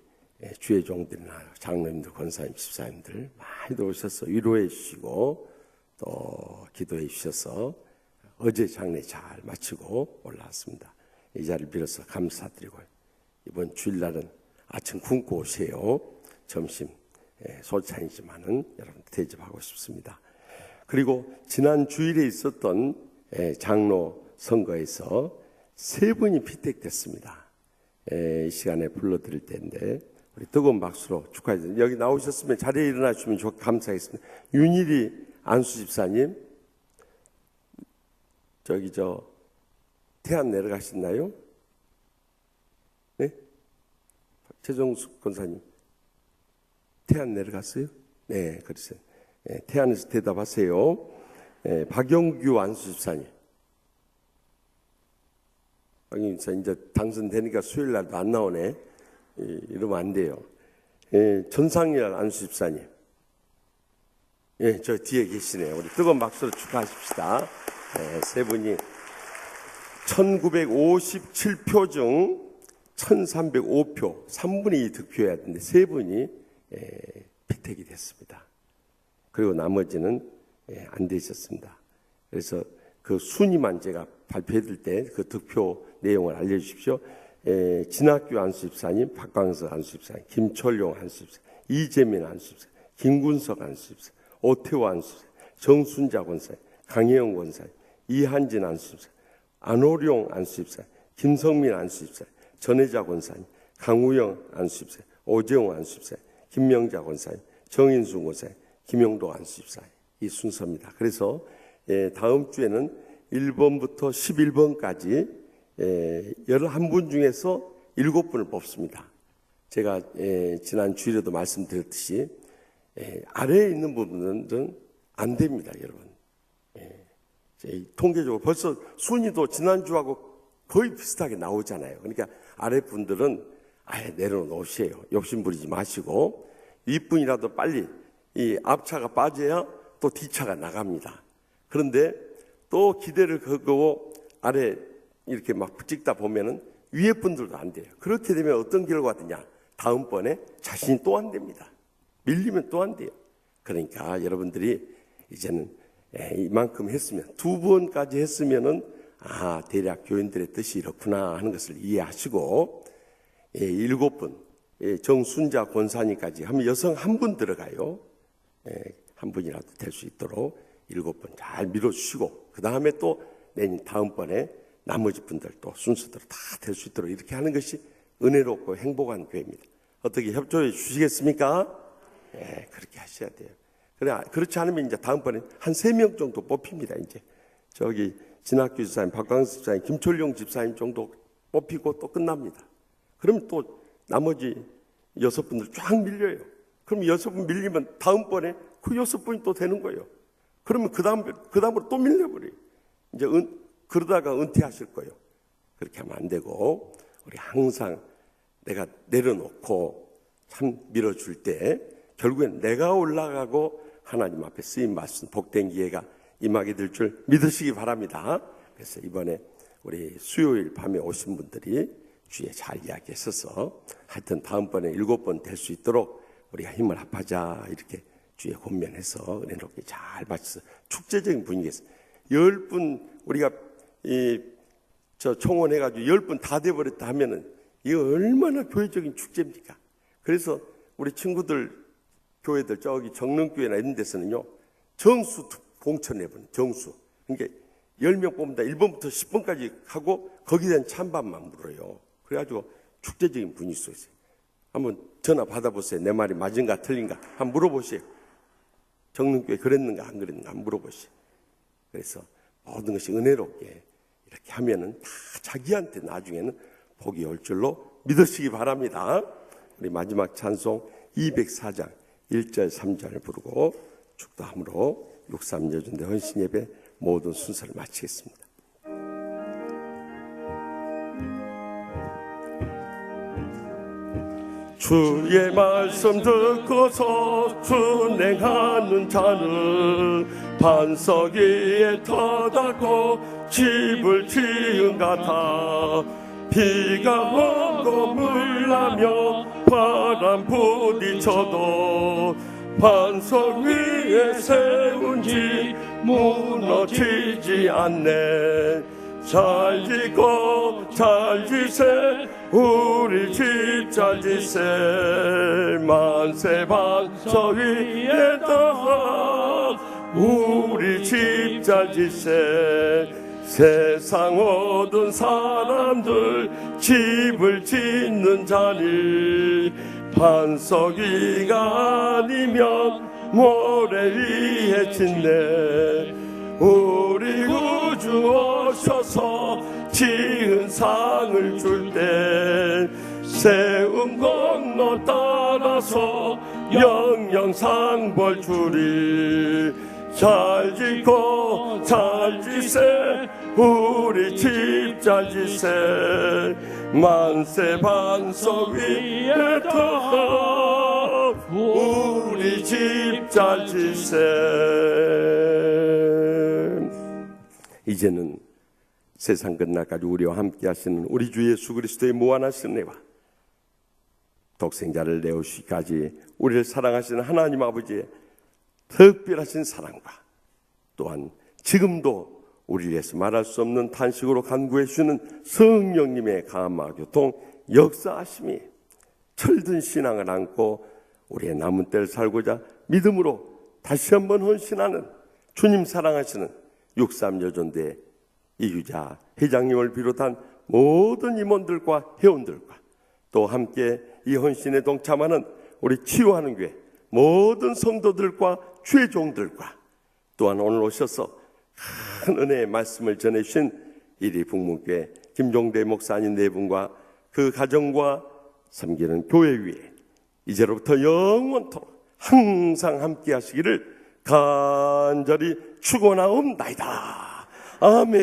주의 종들이나 장로님들, 권사님, 집사님들 많이 오셔서 위로해 주시고 또 기도해 주셔서 어제 장례 잘 마치고 올라왔습니다. 이 자리를 빌어서 감사드리고 이번 주일날은 아침 굶고 오세요. 점심 솔찬이지만은 여러분 대접하고 싶습니다. 그리고 지난 주일에 있었던 장로 선거에서 3분이 피택됐습니다. 이 시간에 불러드릴 텐데 우리 뜨거운 박수로 축하해 주세요. 여기 나오셨으면 자리에 일어나 주시면 감사하겠습니다. 윤일이 안수집사님 저기 태안 내려가셨나요? 네? 최정숙 권사님 태안 내려갔어요? 네, 그러세요. 네, 태안에서 대답하세요. 네, 박영규 안수집사님 이제 당선되니까 수요일 날도 안 나오네. 이러면 안 돼요. 전상열 안수집사님. 저 뒤에 계시네요. 우리 뜨거운 박수로 축하하십시다. 3분이 1957표 중 1305표, 3분의 2 득표해야 되는데 3분이 피택이 됐습니다. 그리고 나머지는 안 되셨습니다. 그래서 그 순위만 제가 발표해 드릴 때 그 득표 내용을 알려주십시오. 진학규 안수집사님, 박광석 안수집사님, 김철용 안수집사님, 이재민 안수집사님, 김군석 안수집사님, 오태호 안수집사님, 정순자 권사님, 강혜영 권사님, 이한진 안수집사님, 안호룡 안수집사님, 김성민 안수집사님, 전혜자 권사님, 강우영 안수집사님, 오재용 안수집사님, 김명자 권사님, 정인수 권사님, 김용도 안수집사님 이 순서입니다. 그래서 다음 주에는 1번부터 11번까지 11분 중에서 7분을 뽑습니다. 제가 지난 주일에도 말씀드렸듯이 아래에 있는 부분은 안 됩니다, 여러분. 통계적으로 벌써 순위도 지난주하고 거의 비슷하게 나오잖아요. 그러니까 아래 분들은 아예 내려놓으세요. 욕심 부리지 마시고 윗분이라도 빨리 이 앞차가 빠져야 또 뒤차가 나갑니다. 그런데 또 기대를 걸고 아래 이렇게 막 찍다 보면은 위에 분들도 안 돼요. 그렇게 되면 어떤 결과가 되냐? 다음번에 자신이 또 안 됩니다. 밀리면 또 안 돼요. 그러니까 여러분들이 이제는 이만큼 했으면 2번까지 했으면은 대략 교인들의 뜻이 이렇구나 하는 것을 이해하시고 7분 정순자 권사님까지 하면 여성 한 분 들어가요. 한 분이라도 될 수 있도록 7분 잘 밀어주시고 그 다음에 또 다음번에 나머지 분들 또 순서대로 다 될 수 있도록 이렇게 하는 것이 은혜롭고 행복한 교회입니다. 어떻게 협조해 주시겠습니까? 그렇게 하셔야 돼요. 그렇지 않으면 이제 다음번에 한 3명 정도 뽑힙니다. 이제 저기 진학규 집사님, 박광수 집사님, 김철용 집사님 정도 뽑히고 또 끝납니다. 그럼 또 나머지 6분들 쫙 밀려요. 그럼 6분 밀리면 다음번에 그 6분이 또 되는 거예요. 그러면 그 다음으로 또 밀려버려요. 이제 그러다가 은퇴하실 거예요. 그렇게 하면 안 되고 우리 항상 내가 내려놓고 참 밀어줄 때 결국엔 내가 올라가고 하나님 앞에 쓰임 받은 복된 기회가 임하게 될 줄 믿으시기 바랍니다. 그래서 이번에 우리 수요일 밤에 오신 분들이 주에 잘 이야기했어서 하여튼 다음번에 7번 될 수 있도록 우리가 힘을 합하자 이렇게 주에 권면해서 은혜롭게 잘 마쳐서 축제적인 분위기에서 10분 우리가 총원해가지고 10분 다 돼버렸다 하면은 이거 얼마나 교회적인 축제입니까? 그래서 우리 친구들 교회들 저기 정릉교회나 이런 데서는요 정수 공천 내보는 정수. 그러니까 10명 뽑는다 1번부터 10번까지 하고 거기에 대한 찬반만 물어요. 그래가지고 축제적인 분위기 속에서 한번 전화 받아보세요. 내 말이 맞은가 틀린가 한번 물어보세요. 정릉교회 그랬는가 안 그랬는가 한번 물어보세요. 그래서 모든 것이 은혜롭게 이렇게 하면은 다 자기한테 나중에는 복이 올 줄로 믿으시기 바랍니다. 우리 마지막 찬송 204장 1절 3절을 부르고 축도함으로 63여전대 헌신예배 모든 순서를 마치겠습니다. 주의 말씀 듣고서 준행하는 자는 반석 위에 터닫고 집을 지은 같아 비가 오고 물나며 바람 부딪혀도 반석 위에 세운 집 무너지지 않네. 잘 짓고 잘 지세 우리 집 잘 지세 만세 반석 위에다 우리 집 잘 지세 세상 모든 사람들 집을 짓는 자니 반석 위가 아니면 모래 위에 짓네. 우리 구주 오셔서 지은 상을 줄 때 세운 공로 따라서 영영상벌 주리. 잘 짓고 잘 지세 우리 집 잘 지세 만세 반석 위에다 우리 집 잘 지세. 이제는 세상 끝날까지 우리와 함께 하시는 우리 주 예수 그리스도의 무한하신 은혜와 독생자를 내오시기까지 우리를 사랑하시는 하나님 아버지의 특별하신 사랑과 또한 지금도 우리를 위해서 말할 수 없는 탄식으로 간구해 주시는 성령님의 감화 교통 역사하심이 철든 신앙을 안고 우리의 남은 때를 살고자 믿음으로 다시 한번 헌신하는 주님 사랑하시는 63여전대 이규자 회장님을 비롯한 모든 임원들과 회원들과 또 함께 이 헌신에 동참하는 우리 치유하는 교회 모든 성도들과 주의 종들과 또한 오늘 오셔서 큰 은혜의 말씀을 전해주신 이리 북문교회 김종대 목사님 네 분과 그 가정과 섬기는 교회 위에 이제로부터 영원토록 항상 함께 하시기를 간절히 축원하옵나이다. 아멘.